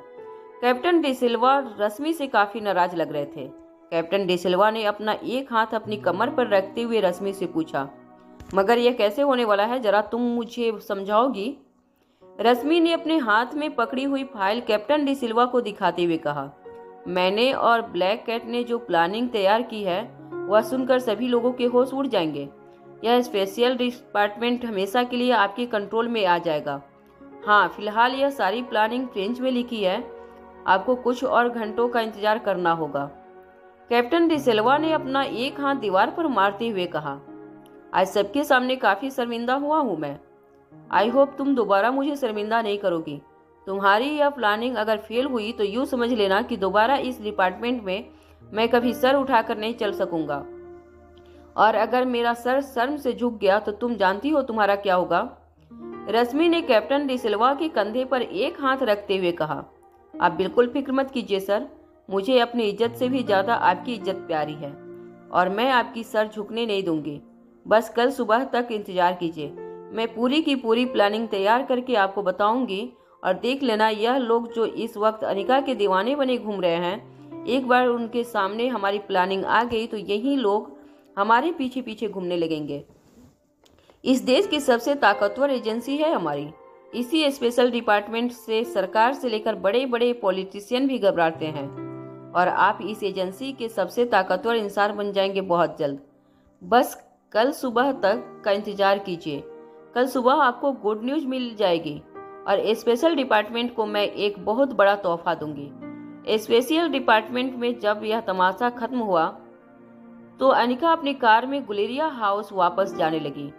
कैप्टन डी सिल्वा रश्मि से काफी नाराज लग रहे थे। कैप्टन डी सिल्वा ने अपना एक हाथ अपनी कमर पर रखते हुए रश्मि से पूछा, मगर यह कैसे होने वाला है, जरा तुम मुझे समझाओगी? रश्मि ने अपने हाथ में पकड़ी हुई फाइल कैप्टन डी सिल्वा को दिखाते हुए कहा, मैंने और ब्लैक कैट ने जो प्लानिंग तैयार की है वह सुनकर सभी लोगों के होश उड़ जाएंगे। यह स्पेशल डिपार्टमेंट हमेशा के लिए आपके कंट्रोल में आ जाएगा। हाँ, फिलहाल यह सारी प्लानिंग फ्रेंच में लिखी है, आपको कुछ और घंटों का इंतजार करना होगा। कैप्टन डी सिल्वा ने अपना एक हाथ दीवार पर मारते हुए कहा, आज सबके सामने काफी शर्मिंदा हुआ हूं मैं। आई होप तुम दोबारा मुझे शर्मिंदा नहीं करोगी। तुम्हारी यह प्लानिंग अगर फेल हुई तो यूँ समझ लेना कि दोबारा इस डिपार्टमेंट में मैं कभी सर उठाकर नहीं चल सकूंगा, और अगर मेरा सर शर्म से झुक गया तो तुम जानती हो तुम्हारा क्या होगा। रश्मि ने कैप्टन डी सिल्वा के कंधे पर एक हाथ रखते हुए कहा, आप बिल्कुल फिक्र मत कीजिए सर, मुझे अपनी इज्जत से भी ज्यादा आपकी इज्जत प्यारी है और मैं आपकी सर झुकने नहीं दूंगी। बस कल सुबह तक इंतजार कीजिए, मैं पूरी की पूरी प्लानिंग तैयार करके आपको बताऊंगी, और देख लेना यह लोग जो इस वक्त अनिका के दीवाने बने घूम रहे हैं, एक बार उनके सामने हमारी प्लानिंग आ गई तो यही लोग हमारे पीछे पीछे घूमने लगेंगे। इस देश की सबसे ताकतवर एजेंसी है हमारी। इसी स्पेशल डिपार्टमेंट से सरकार से लेकर बड़े बड़े पॉलिटिशियन भी घबराते हैं, और आप इस एजेंसी के सबसे ताकतवर इंसान बन जाएंगे बहुत जल्द। बस कल सुबह तक का इंतजार कीजिए, कल सुबह आपको गुड न्यूज मिल जाएगी और स्पेशल डिपार्टमेंट को मैं एक बहुत बड़ा तोहफा दूंगी। स्पेशल डिपार्टमेंट में जब यह तमाशा खत्म हुआ तो अनिका अपनी कार में गुलेरिया हाउस वापस जाने लगी।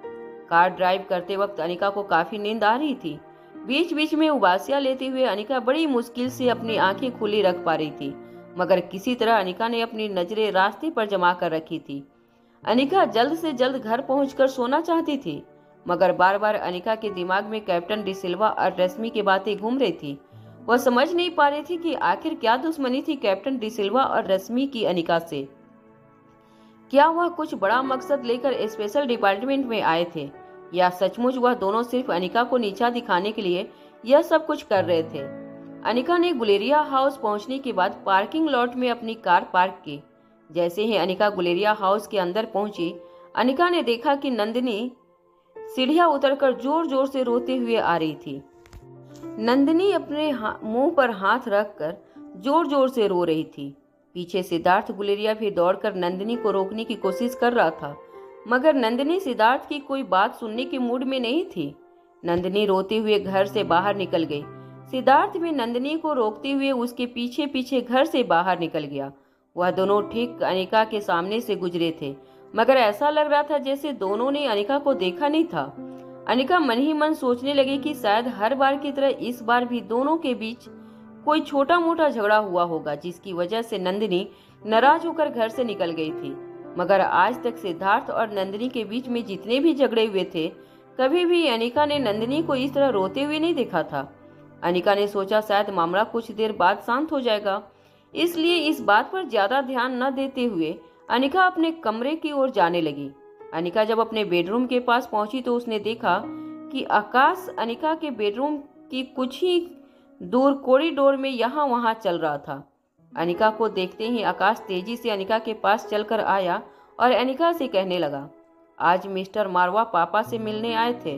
कार ड्राइव करते वक्त अनिका को काफी नींद आ रही थी। बीच बीच में उबासियां लेते हुए अनिका बड़ी मुश्किल से अपनी आंखें खुली रख पा रही थी, मगर किसी तरह अनिका ने अपनी नजरें रास्ते पर जमा कर रखी थी। अनिका जल्द से जल्द घर पहुंचकर सोना चाहती थी, मगर बार बार अनिका के दिमाग में कैप्टन डी सिल्वा और रश्मि की बातें घूम रही थी। वह समझ नहीं पा रही थी कि आखिर क्या दुश्मनी थी कैप्टन डी सिल्वा और रश्मि की अनिका से। क्या वह कुछ बड़ा मकसद लेकर स्पेशल डिपार्टमेंट में आए थे, या सचमुच वह दोनों सिर्फ अनिका को नीचा दिखाने के लिए यह सब कुछ कर रहे थे। अनिका ने गुलेरिया हाउस पहुंचने के बाद पार्किंग लॉट में अपनी कार पार्क की। जैसे ही अनिका गुलेरिया हाउस के अंदर पहुंची, अनिका ने देखा कि नंदिनी सीढ़ियां उतरकर जोर जोर से रोते हुए आ रही थी। नंदिनी अपने मुंह पर हाथ रखकर जोर जोर से रो रही थी। पीछे सिद्धार्थ गुलेरिया भी दौड़कर नंदिनी को रोकने की कोशिश कर रहा था, मगर नंदिनी सिद्धार्थ की कोई बात सुनने के मूड में नहीं थी। नंदिनी रोते हुए घर से बाहर निकल गई। सिद्धार्थ भी नंदिनी को रोकते हुए उसके पीछे पीछे घर से बाहर निकल गया। वह दोनों ठीक अनिका के सामने से गुजरे थे, मगर ऐसा लग रहा था जैसे दोनों ने अनिका को देखा नहीं था। अनिका मन ही मन सोचने लगी कि शायद हर बार की तरह इस बार भी दोनों के बीच कोई छोटा मोटा झगड़ा हुआ होगा, जिसकी वजह से नंदिनी नाराज होकर घर से निकल गई थी। मगर आज तक सिद्धार्थ और नंदिनी के बीच में जितने भी झगड़े हुए थे, कभी भी अनिका ने नंदिनी को इस तरह रोते हुए नहीं देखा था। अनिका ने सोचा शायद मामला कुछ देर बाद शांत हो जाएगा, इसलिए इस बात पर ज्यादा ध्यान न देते हुए अनिका अपने कमरे की ओर जाने लगी। अनिका जब अपने बेडरूम के पास पहुंची तो उसने देखा कि आकाश अनिका के बेडरूम की कुछ ही दूर कॉरिडोर में यहाँ वहाँ चल रहा था। अनिका को देखते ही आकाश तेजी से अनिका के पास चलकर आया और अनिका से कहने लगा, आज मिस्टर मारवा पापा से मिलने आए थे।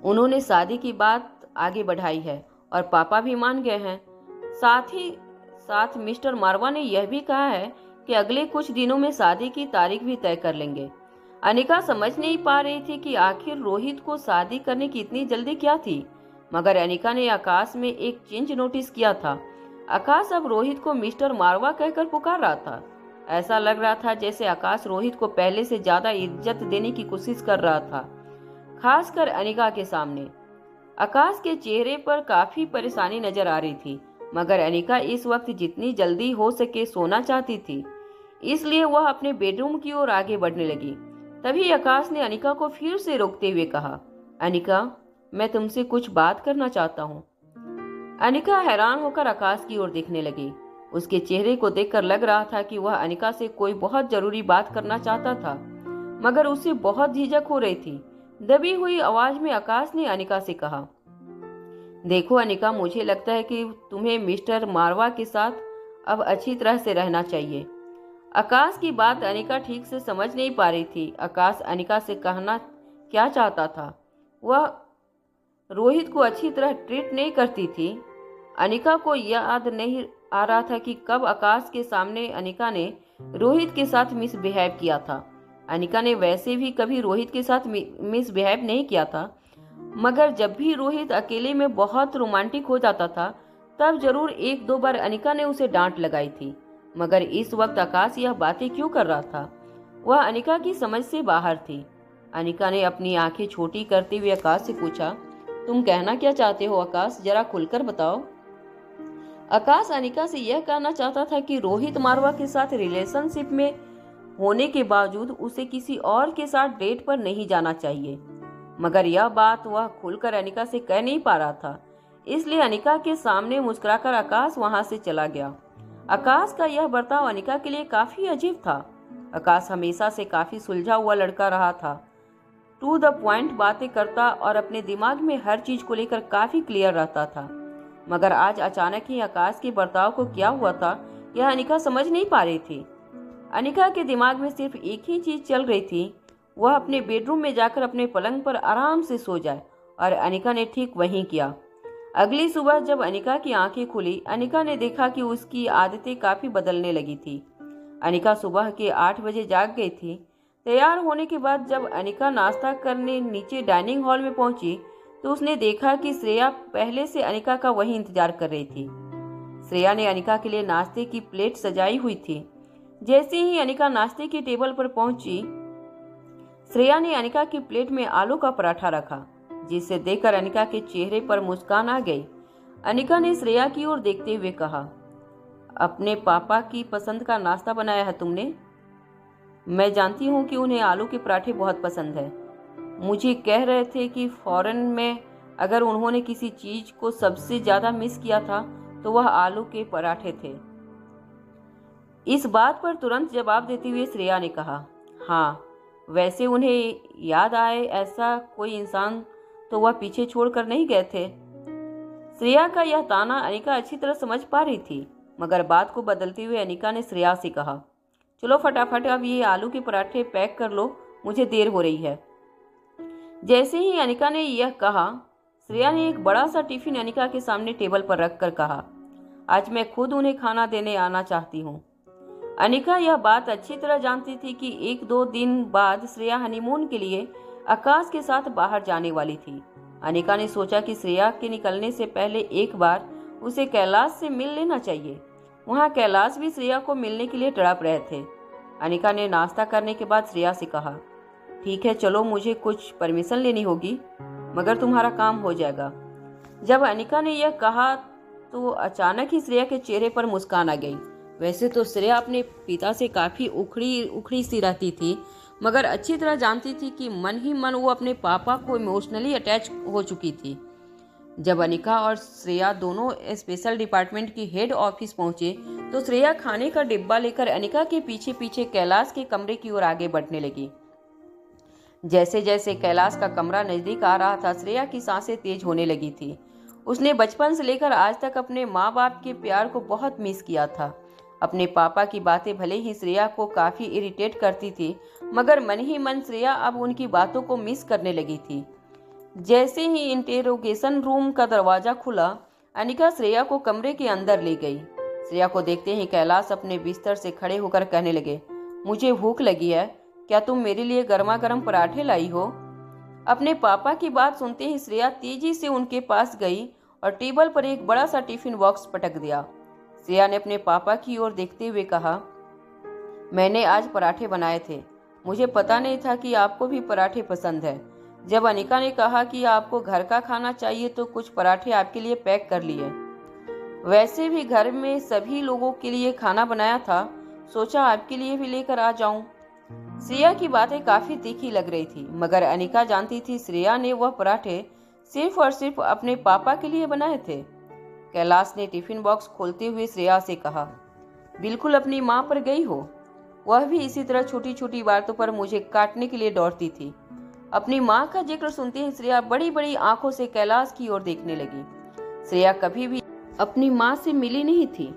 उन्होंने शादी की बात आगे बढ़ाई है और पापा भी मान गए हैं। साथ ही साथ मिस्टर मारवा ने यह भी कहा है कि अगले कुछ दिनों में शादी की तारीख भी तय कर लेंगे। अनिका समझ नहीं पा रही थी कि आखिर रोहित को शादी करने की इतनी जल्दी क्या थी, मगर अनिका ने आकाश में एक चेंज नोटिस किया था। आकाश अब रोहित को मिस्टर मारवा कहकर पुकार रहा था। ऐसा लग रहा था जैसे आकाश रोहित को पहले से ज्यादा इज्जत देने की कोशिश कर रहा था, खासकर अनिका के सामने। आकाश के चेहरे पर काफी परेशानी नजर आ रही थी, मगर अनिका इस वक्त जितनी जल्दी हो सके सोना चाहती थी, इसलिए वह अपने बेडरूम की ओर आगे बढ़ने लगी। तभी आकाश ने अनिका को फिर से रोकते हुए कहा, अनिका, मैं तुमसे कुछ बात करना चाहता हूँ। अनिका हैरान होकर आकाश की ओर देखने लगी। उसके चेहरे को देखकर लग रहा था कि वह अनिका से कोई बहुत जरूरी बात करना चाहता था, मगर उसे बहुत झिझक हो रही थी। दबी हुई आवाज में आकाश ने अनिका से कहा, देखो अनिका, मुझे लगता है कि तुम्हें मिस्टर मारवा के साथ अब अच्छी तरह से रहना चाहिए। आकाश की बात अनिका ठीक से समझ नहीं पा रही थी। आकाश अनिका से कहना क्या चाहता था, वह रोहित को अच्छी तरह ट्रीट नहीं करती थी। अनिका को याद नहीं आ रहा था कि कब आकाश के सामने अनिका ने रोहित के साथ मिसबिहेव किया था। अनिका ने वैसे भी कभी रोहित के साथ मिसबिहेव नहीं किया था, मगर जब भी रोहित अकेले में बहुत रोमांटिक हो जाता था तब जरूर एक दो बार अनिका ने उसे डांट लगाई थी। मगर इस वक्त आकाश यह बातें क्यों कर रहा था, वह अनिका की समझ से बाहर थी। अनिका ने अपनी आंखें छोटी करते हुए आकाश से पूछा, तुम कहना क्या चाहते हो आकाश, जरा खुलकर बताओ। आकाश अनिका से यह कहना चाहता था कि रोहित मारवा के साथ रिलेशनशिप में होने के बावजूद उसे किसी और के साथ डेट पर नहीं जाना चाहिए, मगर यह बात वह खुलकर अनिका से कह नहीं पा रहा था। इसलिए अनिका के सामने मुस्कुराकर आकाश वहां से चला गया। आकाश का यह बर्ताव अनिका के लिए काफी अजीब था। आकाश हमेशा से काफी सुलझा हुआ लड़का रहा था, टू द पॉइंट बातें करता और अपने दिमाग में हर चीज को लेकर काफी क्लियर रहता था। मगर आज अचानक ही आकाश के बर्ताव को क्या हुआ था यह अनिका समझ नहीं पा रही थी। अनिका के दिमाग में सिर्फ एक ही चीज चल रही थी, वह अपने बेडरूम में जाकर अपने पलंग पर आराम से सो जाए, और अनिका ने ठीक वही किया। अगली सुबह जब अनिका की आंखें खुली, अनिका ने देखा कि उसकी आदतें काफी बदलने लगी थी। अनिका सुबह के 8 बजे जाग गई थी। तैयार होने के बाद जब अनिका नाश्ता करने नीचे डाइनिंग हॉल में पहुंची तो उसने देखा कि श्रेया पहले से अनिका का वही इंतजार कर रही थी। श्रेया ने अनिका के लिए नाश्ते की प्लेट सजाई हुई थी। जैसे ही अनिका नाश्ते की टेबल पर पहुंची, श्रेया ने अनिका की प्लेट में आलू का पराठा रखा, जिसे देखकर अनिका के चेहरे पर मुस्कान आ गई। अनिका ने श्रेया की ओर देखते हुए कहा, अपने पापा की पसंद का नाश्ता बनाया है तुमने? मैं जानती हूँ कि उन्हें आलू के पराठे बहुत पसंद है। मुझे कह रहे थे कि फॉरेन में अगर उन्होंने किसी चीज को सबसे ज्यादा मिस किया था तो वह आलू के पराठे थे। इस बात पर तुरंत जवाब देते हुए श्रेया ने कहा, हाँ, वैसे उन्हें याद आए ऐसा कोई इंसान तो वह पीछे छोड़कर नहीं गए थे। श्रेया का यह ताना अनिका अच्छी तरह समझ पा रही थी, मगर बात को बदलते हुए अनिका ने श्रेया से कहा, चलो फटाफट अब ये आलू के पराठे पैक कर लो, मुझे देर हो रही है। जैसे ही अनिका ने यह कहा, श्रेया ने एक बड़ा सा टिफिन अनिका के सामने टेबल पर रखकर कहा, आज मैं खुद उन्हें खाना देने आना चाहती हूँ। अनिका यह बात अच्छी तरह जानती थी कि 1-2 दिन बाद श्रेया हनीमून के लिए आकाश के साथ बाहर जाने वाली थी। अनिका ने सोचा कि श्रेया के निकलने से पहले एक बार उसे कैलाश से मिल लेना चाहिए। वहाँ कैलाश भी श्रेया को मिलने के लिए तड़प रहे थे। अनिका ने नाश्ता करने के बाद श्रेया से कहा, ठीक है चलो, मुझे कुछ परमिशन लेनी होगी, मगर तुम्हारा काम हो जाएगा। जब अनिका ने यह कहा तो अचानक ही श्रेया के चेहरे पर मुस्कान आ गई। वैसे तो श्रेया अपने पिता से काफी उखड़ी सी रहती थी, मगर अच्छी तरह जानती थी कि मन ही मन वो अपने पापा को इमोशनली अटैच हो चुकी थी। जब अनिका और श्रेया दोनों स्पेशल डिपार्टमेंट की हेड ऑफिस पहुंचे तो श्रेया खाने का डिब्बा लेकर अनिका के पीछे पीछे कैलाश के कमरे की ओर आगे बढ़ने लगी। जैसे जैसे कैलाश का कमरा नजदीक आ रहा था, श्रेया की सांसें तेज होने लगी थी। उसने बचपन से लेकर आज तक अपने माँ बाप के प्यार को बहुत मिस किया था। अपने पापा की बातें भले ही श्रेया को काफी इरिटेट करती थी, मगर मन ही मन श्रेया अब उनकी बातों को मिस करने लगी थी। जैसे ही इंटेरोगेशन रूम का दरवाजा खुला, अनिका श्रेया को कमरे के अंदर ले गई। श्रेया को देखते ही कैलाश अपने बिस्तर से खड़े होकर कहने लगे, मुझे भूख लगी है, क्या तुम मेरे लिए गर्मा गर्म पराठे लाई हो? अपने पापा की बात सुनते ही श्रेया तेजी से उनके पास गई और टेबल पर एक बड़ा सा टिफिन बॉक्स पटक दिया। श्रेया ने अपने पापा की ओर देखते हुए कहा, मैंने आज पराठे बनाए थे, मुझे पता नहीं था कि आपको भी पराठे पसंद है। जब अनिका ने कहा कि आपको घर का खाना चाहिए तो कुछ पराठे आपके लिए पैक कर लिए। वैसे भी घर में सभी लोगों के लिए खाना बनाया था, सोचा आपके लिए भी लेकर आ जाऊं। श्रेया की बातें काफी तीखी लग रही थी, मगर अनिका जानती थी श्रेया ने वह पराठे सिर्फ और सिर्फ अपने पापा के लिए बनाए थे। कैलाश ने टिफिन बॉक्स खोलते हुए श्रेया से कहा, बिल्कुल अपनी माँ पर गई हो, वह भी इसी तरह छोटी छोटी बातों पर मुझे काटने के लिए दौड़ती थी। अपनी माँ का जिक्र सुनते ही श्रेया बड़ी बड़ी आंखों से कैलाश की ओर देखने लगी। श्रेया कभी भी अपनी माँ से मिली नहीं थी।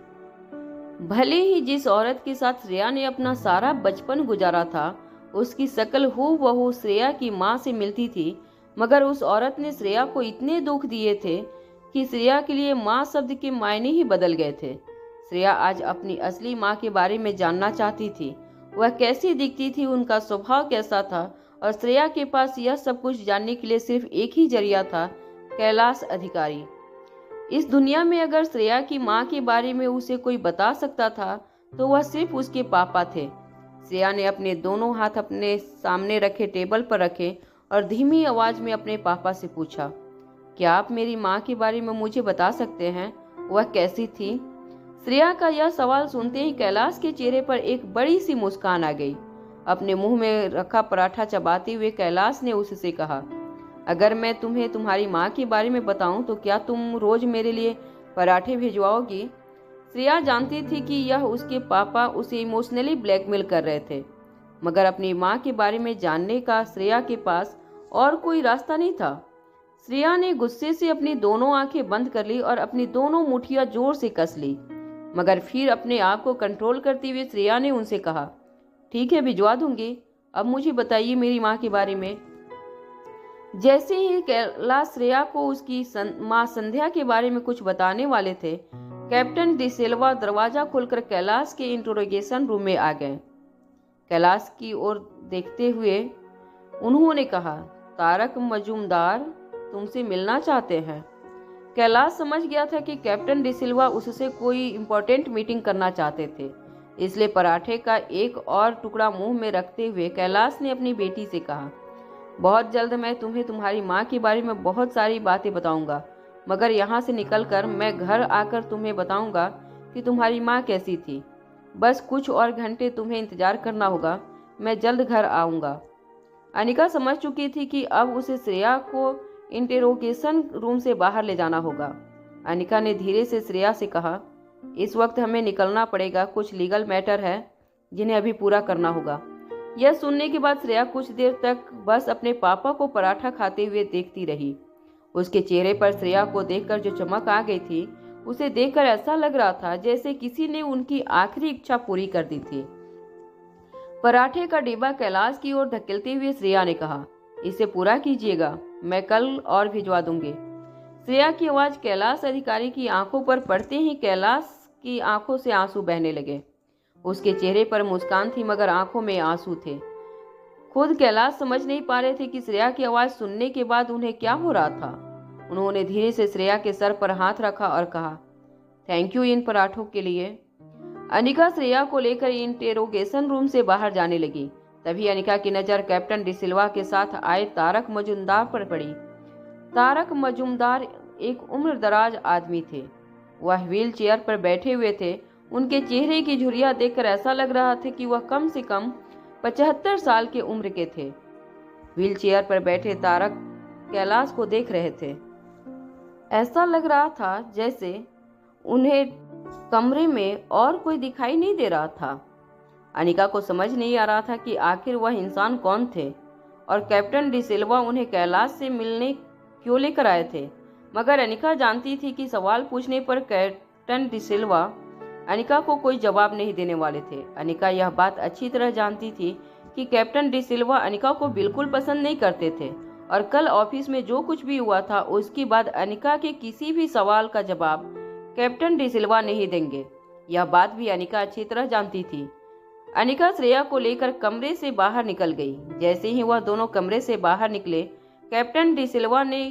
भले ही जिस औरत के साथ श्रेया ने अपना सारा बचपन गुजारा था उसकी शक्ल हूबहू श्रेया की माँ से मिलती थी, मगर उस औरत ने श्रेया को इतने दुख दिए थे कि श्रेया के लिए माँ शब्द के मायने ही बदल गए थे। श्रेया आज अपनी असली माँ के बारे में जानना चाहती थी। वह कैसी दिखती थी, उनका स्वभाव कैसा था, और श्रेया के पास यह सब कुछ जानने के लिए सिर्फ एक ही जरिया था, कैलाश अधिकारी। इस दुनिया में अगर श्रेया की माँ के बारे में उसे कोई बता सकता था तो वह सिर्फ उसके पापा थे। श्रेया ने अपने दोनों हाथ अपने सामने रखे टेबल पर रखे और धीमी आवाज में अपने पापा से पूछा, क्या आप मेरी माँ के बारे में मुझे बता सकते हैं? वह कैसी थी? श्रेया का यह सवाल सुनते ही कैलाश के चेहरे पर एक बड़ी सी मुस्कान आ गई। अपने मुंह में रखा पराठा चबाते हुए कैलाश ने उससे कहा, अगर मैं तुम्हें तुम्हारी माँ के बारे में बताऊं तो क्या तुम रोज मेरे लिए पराठे भिजवाओगी? श्रेया जानती थी कि यह उसके पापा उसे इमोशनली ब्लैकमेल कर रहे थे, मगर अपनी माँ के बारे में जानने का श्रेया के पास और कोई रास्ता नहीं था। श्रेया ने गुस्से से अपनी दोनों आंखें बंद कर ली और अपनी दोनों मुठ्ठियां जोर से कस ली, मगर फिर अपने आप को कंट्रोल करते हुए श्रेया ने उनसे कहा, ठीक है, भिजवा दूंगी। अब मुझे बताइए मेरी माँ के बारे में। जैसे ही कैलाश श्रेया को उसकी माँ संध्या के बारे में कुछ बताने वाले थे, कैप्टन डिसिल्वा दरवाजा खोलकर कैलाश के इंटरोगेशन रूम में आ गए। कैलाश की ओर देखते हुए उन्होंने कहा, तारक मजूमदार तुमसे मिलना चाहते हैं। कैलाश समझ गया था कि कैप्टन डिसिल्वा उससे कोई इम्पोर्टेंट मीटिंग करना चाहते थे, इसलिए पराठे का एक और टुकड़ा मुंह में रखते हुए कैलाश ने अपनी बेटी से कहा, बहुत जल्द मैं तुम्हें तुम्हारी माँ के बारे में बहुत सारी बातें बताऊंगा, मगर यहाँ से निकलकर मैं घर आकर तुम्हें बताऊंगा कि तुम्हारी माँ कैसी थी। बस कुछ और घंटे तुम्हें इंतजार करना होगा, मैं जल्द घर आऊँगा। अनिका समझ चुकी थी कि अब उसे श्रेया को इंटेरोगेशन रूम से बाहर ले जाना होगा। अनिका ने धीरे से श्रेया से कहा, इस वक्त हमें निकलना पड़ेगा, कुछ लीगल मैटर है जिन्हें अभी पूरा करना होगा। यह सुनने के बाद श्रेया कुछ देर तक बस अपने पापा को पराठा खाते हुए देखती रही। उसके चेहरे पर श्रेया को देखकर जो चमक आ गई थी, उसे देखकर ऐसा लग रहा था जैसे किसी ने उनकी आखिरी इच्छा पूरी कर दी थी। पराठे का डिब्बा कैलाश की ओर धकेलते हुए श्रेया ने कहा, इसे पूरा कीजिएगा, मैं कल और भिजवा दूंगी। श्रेया की आवाज कैलाश अधिकारी की आंखों पर पड़ते ही कैलाश की आंखों से आंसू बहने लगे। उसके चेहरे पर मुस्कान थी मगर आंखों में आंसू थे। खुद कैलाश समझ नहीं पा रहे थे कि श्रेया की आवाज सुनने के बाद उन्हें क्या हो रहा था। उन्होंने धीरे से श्रेया के सर पर हाथ रखा और कहा, थैंक यू इन पराठों के लिए। अनिका श्रेया को लेकर इंटेरोगेशन रूम से बाहर जाने लगी। तभी अनिका की नजर कैप्टन डिसिल्वा के साथ आए तारक मजूमदार पर पड़ी। तारक मजूमदार एक उम्रदराज आदमी थे। वह व्हील चेयर पर बैठे हुए थे। उनके चेहरे की झुर्रियां देखकर ऐसा लग रहा था कि वह कम से कम 75 साल के उम्र के थे। व्हील चेयर पर बैठे तारक कैलाश को देख रहे थे। ऐसा लग रहा था जैसे उन्हें कमरे में और कोई दिखाई नहीं दे रहा था। अनिका को समझ नहीं आ रहा था कि आखिर वह इंसान कौन थे और कैप्टन डिसिल्वा उन्हें कैलाश से मिलने क्यों लेकर आए थे। मगर अनिका जानती थी कि सवाल पूछने पर कैप्टन डिसिल्वा अनिका को कोई जवाब नहीं देने वाले थे। अनिका यह बात अच्छी तरह जानती थी कि कैप्टन डिसिल्वा अनिका को बिल्कुल पसंद नहीं करते थे और कल ऑफिस में जो कुछ भी हुआ था उसके बाद अनिका के किसी भी सवाल का जवाब कैप्टन डिसिल्वा नहीं देंगे। यह बात भी अनिका अच्छी तरह जानती थी। अनिका श्रेया को लेकर कमरे से बाहर निकल गई। जैसे ही वह दोनों कमरे से बाहर निकले, कैप्टन डिसिल्वा ने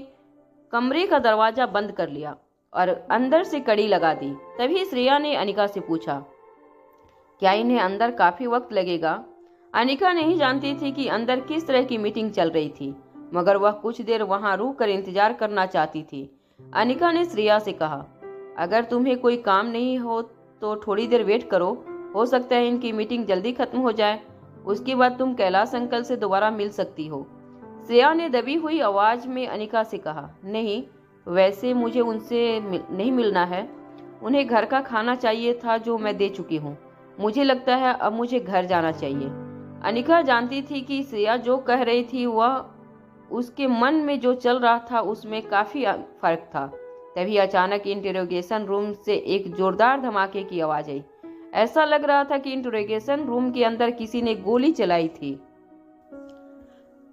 कमरे का दरवाजा बंद कर लिया और अंदर से कड़ी लगा दी। तभी श्रेया ने अनिका से पूछा, क्या इन्हें अंदर काफी वक्त लगेगा? अनिका नहीं जानती थी कि अंदर किस तरह की मीटिंग चल रही थी, मगर वह कुछ देर वहां रुक कर इंतजार करना चाहती थी। अनिका ने श्रेया से कहा, अगर तुम्हें कोई काम नहीं हो तो थोड़ी देर वेट करो, हो सकता है इनकी मीटिंग जल्दी खत्म हो जाए, उसके बाद तुम कैलाश अंकल से दोबारा मिल सकती हो। श्रेया ने दबी हुई आवाज में अनिका से कहा, नहीं, वैसे मुझे उनसे नहीं मिलना है, उन्हें घर का खाना चाहिए था जो मैं दे चुकी हूँ। मुझे लगता है अब मुझे घर जाना चाहिए। अनिका जानती थी कि श्रेया जो कह रही थी वह उसके मन में जो चल रहा था उसमें काफी फर्क था। तभी अचानक इंटरोगेशन रूम से एक जोरदार धमाके की आवाज आई। ऐसा लग रहा था कि इंटरोगेशन रूम के अंदर किसी ने गोली चलाई थी।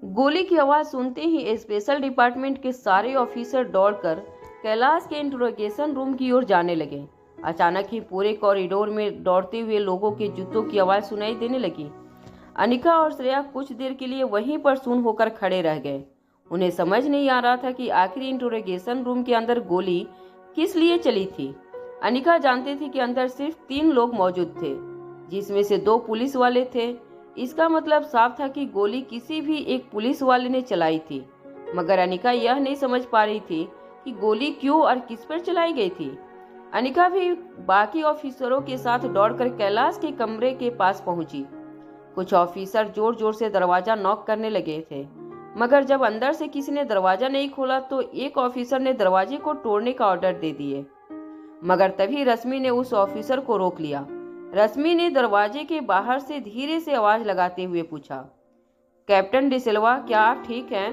गोली की आवाज सुनते ही स्पेशल डिपार्टमेंट के सारे ऑफिसर दौड़कर कैलाश के इंट्रोगेशन रूम की ओर जाने लगे। अचानक ही पूरे कॉरिडोर में दौड़ते हुए लोगों के जूतों की आवाज सुनाई देने लगी। अनिका और श्रेया कुछ देर के लिए वहीं पर सुन्न होकर खड़े रह गए। उन्हें समझ नहीं आ रहा था कि आखिर इंट्रोगेशन रूम के अंदर गोली किस लिए चली थी। अनिका जानती थी कि अंदर सिर्फ 3 लोग मौजूद थे, जिसमें से 2 पुलिस वाले थे। इसका मतलब साफ था कि गोली किसी भी एक पुलिस वाले ने चलाई थी, मगर अनिका यह नहीं समझ पा रही थी कि गोली क्यों और किस पर चलाई गई थी। अनिका भी बाकी ऑफिसरों के साथ दौड़कर कैलाश के कमरे के पास पहुंची। कुछ ऑफिसर जोर जोर से दरवाजा नॉक करने लगे थे, मगर जब अंदर से किसी ने दरवाजा नहीं खोला तो एक ऑफिसर ने दरवाजे को तोड़ने का ऑर्डर दे दिए। मगर तभी रश्मि ने उस ऑफिसर को रोक लिया। रश्मि ने दरवाजे के बाहर से धीरे से आवाज लगाते हुए पूछा, कैप्टन डिसिल्वा, क्या आप ठीक हैं?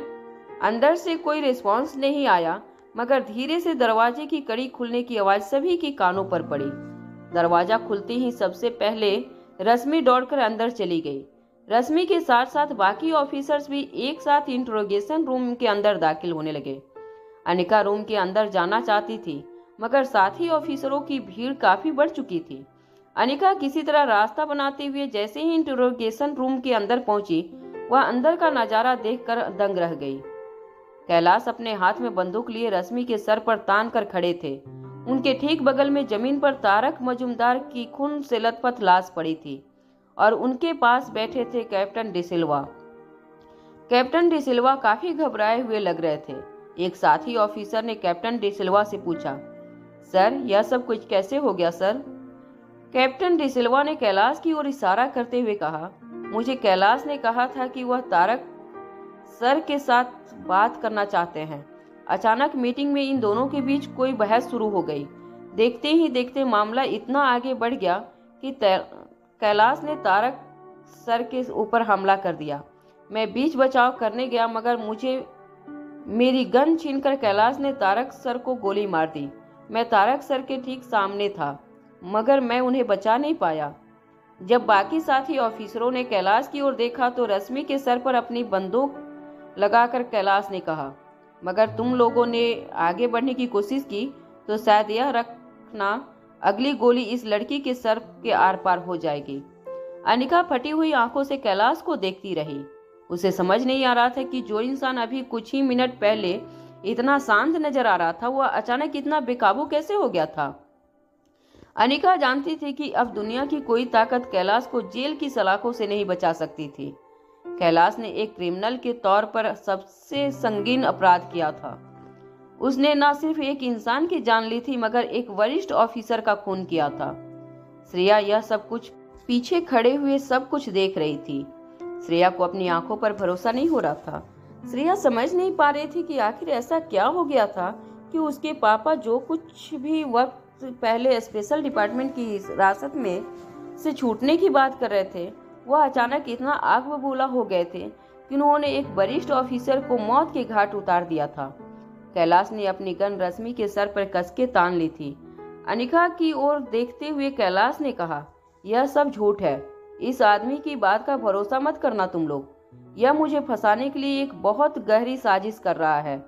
अंदर से कोई रिस्पॉन्स नहीं आया, मगर धीरे से दरवाजे की कड़ी खुलने की आवाज सभी के कानों पर पड़ी। दरवाजा खुलते ही सबसे पहले रश्मि दौड़कर अंदर चली गई। रश्मि के साथ साथ बाकी ऑफिसर्स भी एक साथ इंट्रोगेशन रूम के अंदर दाखिल होने लगे। अनिका रूम के अंदर जाना चाहती थी, मगर साथी ऑफिसरों की भीड़ काफी बढ़ चुकी थी। अनिका किसी तरह रास्ता बनाते हुए जैसे ही इंट्रोगेशन रूम के अंदर पहुंची, वह अंदर का नजारा देखकर दंग रह गई। कैलाश अपने हाथ में बंदूक लिए रश्मि के सर पर तान कर खड़े थे। उनके ठीक बगल में जमीन पर तारक मजुमदार की खून से लथपथ लाश पड़ी थी और उनके पास बैठे थे कैप्टन डिसिल्वा। कैप्टन डिसिल्वा काफी घबराए हुए लग रहे थे। एक साथी ऑफिसर ने कैप्टन डिसिल्वा से पूछा, सर, यह सब कुछ कैसे हो गया सर? कैप्टन डिसिल्वा ने कैलाश की ओर इशारा करते हुए कहा, मुझे कैलाश ने कहा था कि वह तारक सर के साथ बात करना चाहते हैं। अचानक मीटिंग में इन दोनों के बीच कोई बहस शुरू हो गई। देखते ही देखते मामला इतना आगे बढ़ गया कि कैलाश ने तारक सर के ऊपर हमला कर दिया। मैं बीच बचाव करने गया, मगर मेरी गन छीनकर कैलाश ने तारक सर को गोली मार दी। मैं तारक सर के ठीक सामने था, मगर मैं उन्हें बचा नहीं पाया। जब बाकी साथी ऑफिसरों ने कैलाश की ओर देखा तो रश्मि के सर पर अपनी बंदूक लगाकर कैलाश ने कहा, मगर तुम लोगों ने आगे बढ़ने की कोशिश की तो शायद यह रखना अगली गोली इस लड़की के सर के आर पार हो जाएगी। अनिका फटी हुई आंखों से कैलाश को देखती रही। उसे समझ नहीं आ रहा था कि जो इंसान अभी कुछ ही मिनट पहले इतना शांत नजर आ रहा था, वह अचानक इतना बेकाबू कैसे हो गया था। अनिका जानती थी कि अब दुनिया की कोई ताकत कैलाश को जेल की सलाखों से नहीं बचा सकती थी। कैलाश ने एक क्रिमिनल के तौर पर सबसे संगीन अपराध किया था। उसने न सिर्फ एक इंसान की जान ली थी, मगर एक वरिष्ठ ऑफिसर का खून किया था। श्रेया यह सब कुछ पीछे खड़े हुए सब कुछ देख रही थी। श्रेया को अपनी आंखों पर भरोसा नहीं हो रहा था। श्रेया समझ नहीं पा रही थी कि आखिर ऐसा क्या हो गया था कि उसके पापा जो कुछ भी वक्त पहले स्पेशल डिपार्टमेंट की हिरासत में से छूटने की बात कर रहे थे, वह अचानक इतना आग बबूला हो गए थे कि उन्होंने एक वरिष्ठ ऑफिसर को मौत के घाट उतार दिया था। कैलाश ने अपनी गन रश्मि के सर पर कसके तान ली थी। अनिका की ओर देखते हुए कैलाश ने कहा, यह सब झूठ है। इस आदमी की बात का भरोसा मत करना तुम लोग। यह मुझे फंसाने के लिए एक बहुत गहरी साजिश कर रहा है।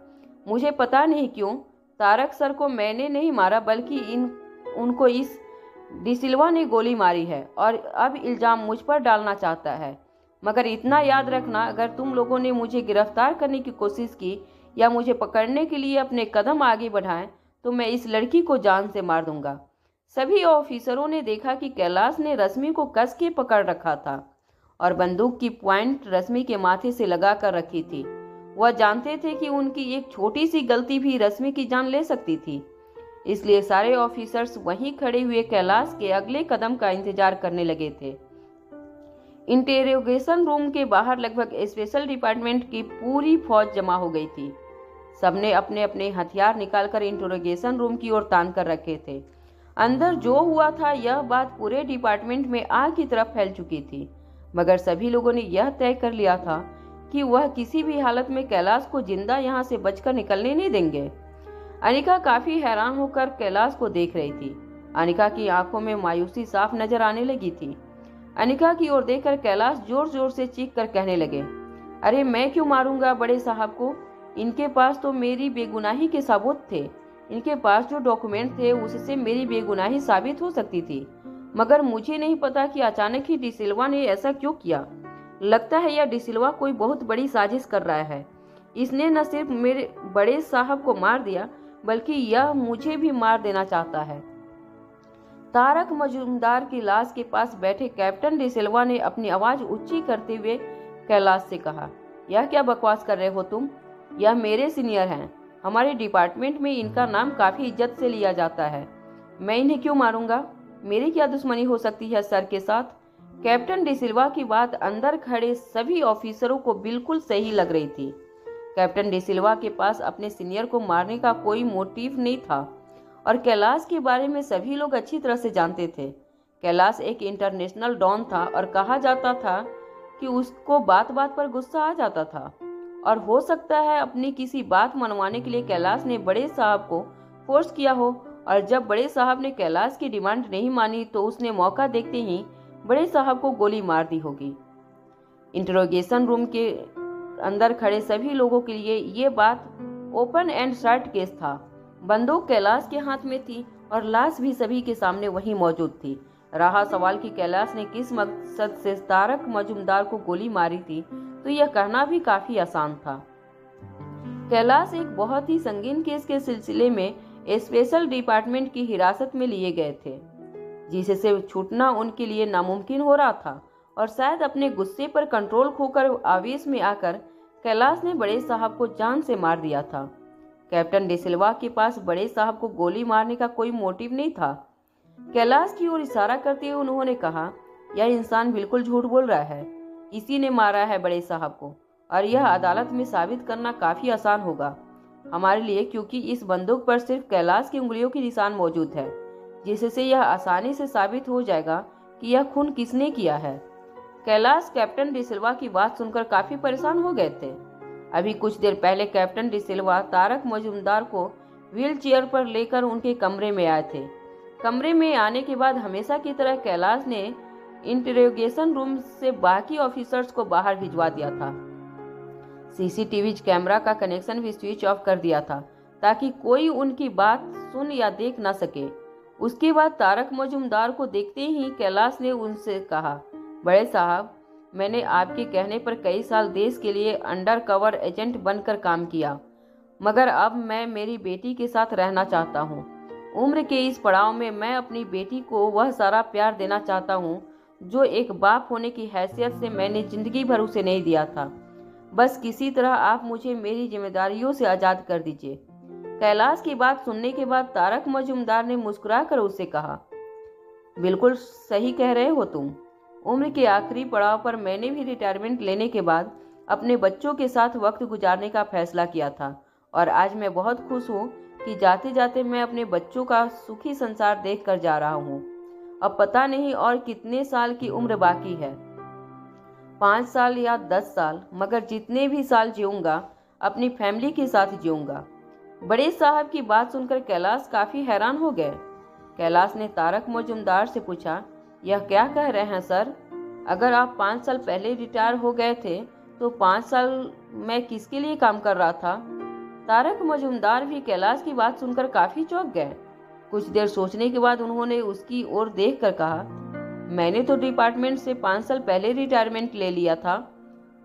मुझे पता नहीं क्यों तारक सर को मैंने नहीं मारा, बल्कि उनको इस डिसिल्वा ने गोली मारी है और अब इल्जाम मुझ पर डालना चाहता है। मगर इतना याद रखना, अगर तुम लोगों ने मुझे गिरफ्तार करने की कोशिश की या मुझे पकड़ने के लिए अपने कदम आगे बढ़ाएं, तो मैं इस लड़की को जान से मार दूंगा। सभी ऑफिसरों ने देखा कि कैलाश ने रश्मि को कस के पकड़ रखा था और बंदूक की पॉइंट रश्मि के माथे से लगा कर रखी थी। वह जानते थे कि उनकी एक छोटी सी गलती भी रश्मि की जान ले सकती थी। इसलिए सारे ऑफिसर्स वहीं खड़े हुए कैलाश के अगले कदम का इंतजार करने लगे थे। इंटेरोगेशन रूम के बाहर लगभग स्पेशल डिपार्टमेंट की पूरी फौज जमा हो गई थी। सबने अपने अपने हथियार निकालकर इंटेरोगेशन रूम की ओर तान कर रखे थे। अंदर जो हुआ था, यह बात पूरे डिपार्टमेंट में आग की तरफ फैल चुकी थी, मगर सभी लोगों ने यह तय कर लिया था कि वह किसी भी हालत में कैलाश को जिंदा यहाँ से बचकर निकलने नहीं देंगे। अनिका काफी हैरान होकर कैलाश को देख रही थी। अनिका की आंखों में मायूसी साफ नजर आने लगी थी। अनिका की ओर देखकर कैलाश जोर जोर से चीख कर कहने लगे, अरे मैं क्यों मारूंगा बड़े साहब को? इनके पास तो मेरी बेगुनाही के सबूत थे। इनके पास जो डॉक्यूमेंट थे उससे मेरी बेगुनाही साबित हो सकती थी। मगर मुझे नहीं पता कि अचानक ही डिसिल्वा ने ऐसा क्यों किया। लगता है यह डिसिल्वा कोई बहुत बड़ी साजिश कर रहा है। इसने न सिर्फ मेरे बड़े साहब को मार दिया बल्कि यह मुझे भी मार देना चाहता है। तारक मजूमदार की लाश के पास बैठे कैप्टन डिसिल्वा ने अपनी आवाज ऊंची करते हुए कैलाश से कहा, यह क्या बकवास कर रहे हो तुम? यह मेरे सीनियर हैं। हमारे डिपार्टमेंट में इनका नाम काफी इज्जत से लिया जाता है। मैं इन्हें क्यों मारूंगा? मेरी क्या दुश्मनी हो सकती है सर के साथ? कैप्टन डिसिल्वा की बात अंदर खड़े सभी ऑफिसरों को बिल्कुल सही लग रही थी। कैप्टन डिसिल्वा के पास अपने सीनियर को मारने का कोई मोटिव नहीं था और कैलाश के बारे में सभी लोग अच्छी तरह से जानते थे। कैलाश एक इंटरनेशनल डॉन था और कहा जाता था कि उसको बात बात पर गुस्सा आ जाता था और हो सकता है अपनी किसी बात मनवाने के लिए कैलाश ने बड़े साहब को फोर्स किया हो और जब बड़े साहब ने कैलाश की डिमांड नहीं मानी तो उसने मौका देखते ही बड़े साहब को गोली मार दी होगी। इंटरोगेशन रूम के अंदर खड़े सभी लोगों के लिए ये बात ओपन एंड शट केस था। बंदूक कैलाश के हाथ में थी और लाश भी सभी के सामने वहीं मौजूद थी। रहा सवाल कि कैलाश ने किस मकसद से तारक मजूमदार को गोली मारी थी तो यह कहना भी काफी आसान था। कैलाश एक बहुत ही संगीन केस के सिलसिले में स्पेशल डिपार्टमेंट की हिरासत में लिए गए थे, जिससे छूटना उनके लिए नामुमकिन हो रहा था और शायद अपने गुस्से पर कंट्रोल खोकर आवेश में आकर कैलाश ने बड़े साहब को जान से मार दिया था। कैप्टन डिसिल्वा के पास बड़े साहब को गोली मारने का कोई मोटिव नहीं था। कैलाश की ओर इशारा करते हुए उन्होंने कहा, यह इंसान बिल्कुल झूठ बोल रहा है। इसी ने मारा है बड़े साहब को और यह अदालत में साबित करना काफी आसान होगा हमारे लिए, क्योंकि इस बंदूक पर सिर्फ कैलाश की उंगलियों के निशान मौजूद है, जिससे यह आसानी से साबित हो जाएगा कि यह खून किसने किया है। कैलाश कैप्टन डिसिल्वा की बात सुनकर काफी परेशान हो गए थे। अभी कुछ देर पहले कैप्टन डिसिल्वा तारक मजूमदार को व्हील चेयर पर लेकर उनके कमरे में आए थे। कमरे में आने के बाद हमेशा की तरह कैलाश ने इंटरोगेशन रूम से बाकी ऑफिसर्स को बाहर भिजवा दिया था। सीसीटीवी कैमरा का कनेक्शन भी स्विच ऑफ कर दिया था ताकि कोई उनकी बात सुन या देख ना सके। उसके बाद तारक मजूमदार को देखते ही कैलाश ने उनसे कहा, बड़े साहब, मैंने आपके कहने पर कई साल देश के लिए अंडर कवर एजेंट बनकर काम किया, मगर अब मैं मेरी बेटी के साथ रहना चाहता हूँ। उम्र के इस पड़ाव में मैं अपनी बेटी को वह सारा प्यार देना चाहता हूँ जो एक बाप होने की हैसियत से मैंने जिंदगी भर उसे नहीं दिया था। बस किसी तरह आप मुझे मेरी जिम्मेदारियों से आज़ाद कर दीजिए। कैलाश की बात सुनने के बाद तारक मजूमदार ने मुस्कुराकर उससे कहा, बिल्कुल सही कह रहे हो तुम। उम्र के आखिरी पड़ाव पर मैंने भी रिटायरमेंट लेने के बाद अपने बच्चों के साथ वक्त गुजारने का फैसला किया था और आज मैं बहुत खुश हूँ कि जाते जाते मैं अपने बच्चों का सुखी संसार देख कर जा रहा हूँ। अब पता नहीं और कितने साल की उम्र बाकी है, 5 साल या 10 साल, मगर जितने भी साल जीऊंगा अपनी फैमिली के साथ जीऊंगा। बड़े साहब की बात सुनकर कैलाश काफी हैरान हो गए। कैलाश ने तारक मजूमदार से पूछा, यह क्या कह रहे हैं सर? अगर आप 5 साल पहले रिटायर हो गए थे तो 5 साल मैं किसके लिए काम कर रहा था? तारक मजूमदार भी कैलाश की बात सुनकर काफी चौंक गए। कुछ देर सोचने के बाद उन्होंने उसकी ओर देखकर कहा, मैंने तो डिपार्टमेंट से 5 साल पहले रिटायरमेंट ले लिया था।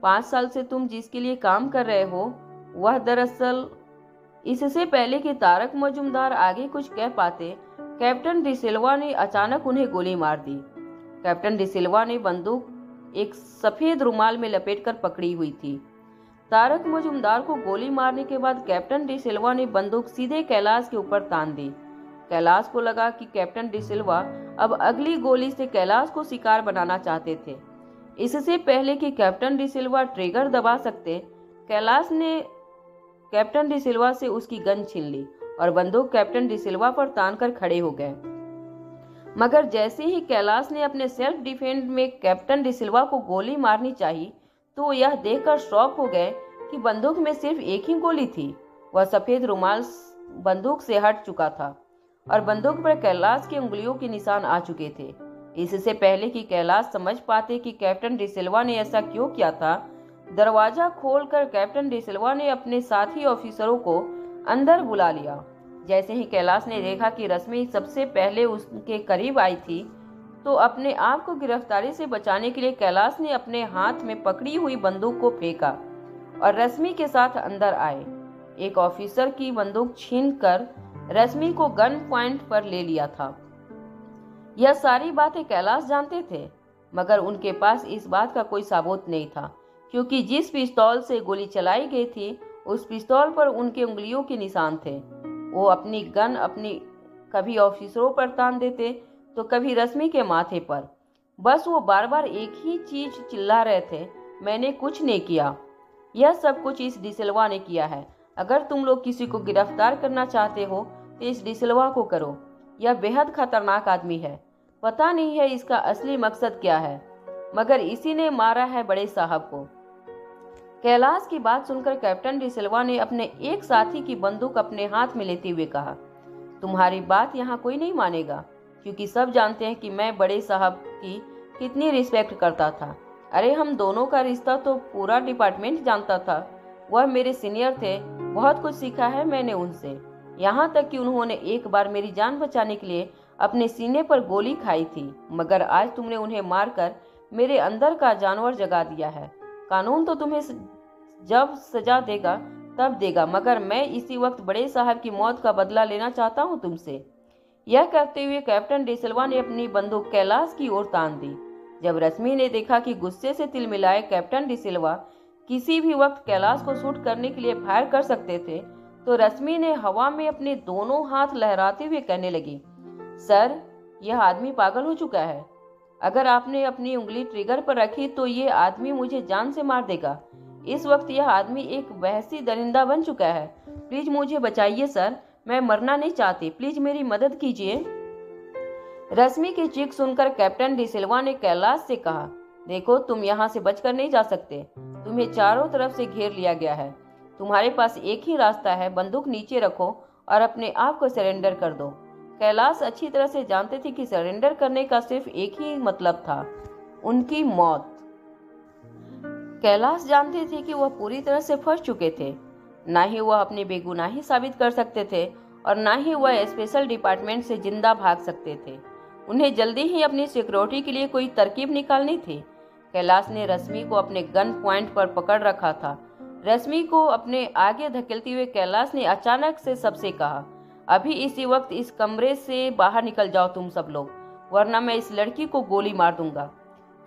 5 साल से तुम जिसके लिए काम कर रहे हो वह दरअसल। इससे पहले कि तारक मजूमदार आगे कुछ कह पाते, कैप्टन डिसिल्वा ने अचानक उन्हें गोली मार दी। कैप्टन डिसिल्वा ने बंदूक एक सफेद रुमाल में लपेटकर पकड़ी हुई थी। तारक मजूमदार को गोली मारने के बाद कैप्टन डिसिल्वा ने बंदूक सीधे कैलाश के ऊपर तान दी। कैलाश को लगा कि कैप्टन डिसिल्वा अब अगली गोली से कैलाश को शिकार बनाना चाहते थे। इससे पहले कि कैप्टन डिसिल्वा ट्रिगर दबा सकते, कैलाश ने कैप्टन डिसिल्वा से उसकी गन छीन ली और बंदूक कैप्टन डिसिल्वा पर तानकर खड़े हो गए। मगर जैसे ही कैलाश ने अपने सेल्फ डिफेंस में कैप्टन डिसिल्वा को गोली मारनी चाहिए तो यह देखकर शॉक हो गए कि बंदूक में सिर्फ एक ही गोली थी। वह सफेद रुमाल बंदूक से हट चुका था और बंदूक पर कैलाश की उंगलियों के निशान आ चुके थे। इससे पहले कि कैलाश समझ पाते कि कैप्टन डिसिल्वा ने ऐसा क्यों किया था, दरवाजा खोलकर कैप्टन डिसिल्वा ने अपने साथी ऑफिसरों को अंदर बुला लिया। जैसे ही कैलाश ने देखा कि रश्मि सबसे पहले उसके करीब आई थी, तो अपने आप को गिरफ्तारी से बचाने के लिए कैलाश ने अपने हाथ में पकड़ी हुई बंदूक को फेंका और रश्मि के साथ अंदर आए। एक ऑफिसर की बंदूक छीनकर रश्मि को गन पॉइंट पर ले लिया था। यह सारी बातें कैलाश जानते थे, मगर उनके पास इस बात का कोई सबूत नहीं था, क्योंकि जिस पिस्तौल से गोली चलाई गई थी उस पिस्तौल पर उनके उंगलियों के निशान थे। वो अपनी गन कभी ऑफिसरों पर तान देते तो कभी रश्मि के माथे पर। बस वो बार बार एक ही चीज चिल्ला रहे थे, मैंने कुछ नहीं किया। यह सब कुछ इस डिसिल्वा ने किया है। अगर तुम लोग किसी को गिरफ्तार करना चाहते हो तो इस डिसिल्वा को करो। यह बेहद खतरनाक आदमी है। पता नहीं है इसका असली मकसद क्या है, मगर इसी ने मारा है बड़े साहब को। कैलाश की बात सुनकर कैप्टन डिसिल्वा ने अपने एक साथी की बंदूक अपने हाथ में लेते हुए कहा, तुम्हारी बात यहाँ कोई नहीं मानेगा, क्योंकि सब जानते हैं कि मैं बड़े साहब की कितनी रिस्पेक्ट करता था। अरे हम दोनों का रिश्ता तो पूरा डिपार्टमेंट जानता था। वह मेरे सीनियर थे, बहुत कुछ सीखा है मैंने उनसे, यहाँ तक कि उन्होंने एक बार मेरी जान बचाने के लिए अपने सीने पर गोली खाई थी, मगर आज तुमने उन्हें मारकर मेरे अंदर का जानवर जगा दिया है। कानून तो तुम्हें जब सजा देगा तब देगा, मगर मैं इसी वक्त बड़े साहब की मौत का बदला लेना चाहता हूँ तुमसे। यह कहते हुए कैप्टन डिसिल्वा ने अपनी बंदूक कैलाश की ओर तान दी। जब रश्मि ने देखा कि गुस्से से तिलमिलाए कैप्टन डिसिल्वा किसी भी वक्त कैलाश को शूट करने के लिए फायर कर सकते थे, तो रश्मि ने हवा में अपने दोनों हाथ लहराते हुए कहने लगी, सर, यह आदमी पागल हो चुका है। अगर आपने अपनी उंगली ट्रिगर पर रखी तो ये आदमी मुझे जान से मार देगा। इस वक्त यह आदमी एक वहशी दरिंदा बन चुका है। प्लीज मुझे बचाइए सर, मैं मरना नहीं चाहती, प्लीज मेरी मदद कीजिए। रश्मि की चीख सुनकर कैप्टन डिसिल्वा ने कैलाश से कहा, देखो तुम यहाँ से बचकर नहीं जा सकते, तुम्हें चारों तरफ से घेर लिया गया है। तुम्हारे पास एक ही रास्ता है, बंदूक नीचे रखो और अपने आप को सरेंडर कर दो। कैलाश अच्छी तरह से जानते थे कि सरेंडर करने का सिर्फ एक ही मतलब था, उनकी मौत। कैलाश जानते थे कि वह पूरी तरह से फंस चुके थे। ना ही वह अपनी बेगुनाही साबित कर सकते थे और ना ही वह स्पेशल डिपार्टमेंट से जिंदा भाग सकते थे। उन्हें जल्दी ही अपनी सिक्योरिटी के लिए कोई तरकीब निकालनी थी। कैलाश ने रश्मि को अपने गन पॉइंट पर पकड़ रखा था। रश्मि को अपने आगे धकेलते हुए कैलाश ने अचानक से सबसे कहा, अभी इसी वक्त इस कमरे से बाहर निकल जाओ तुम सब लोग, वरना मैं इस लड़की को गोली मार दूंगा।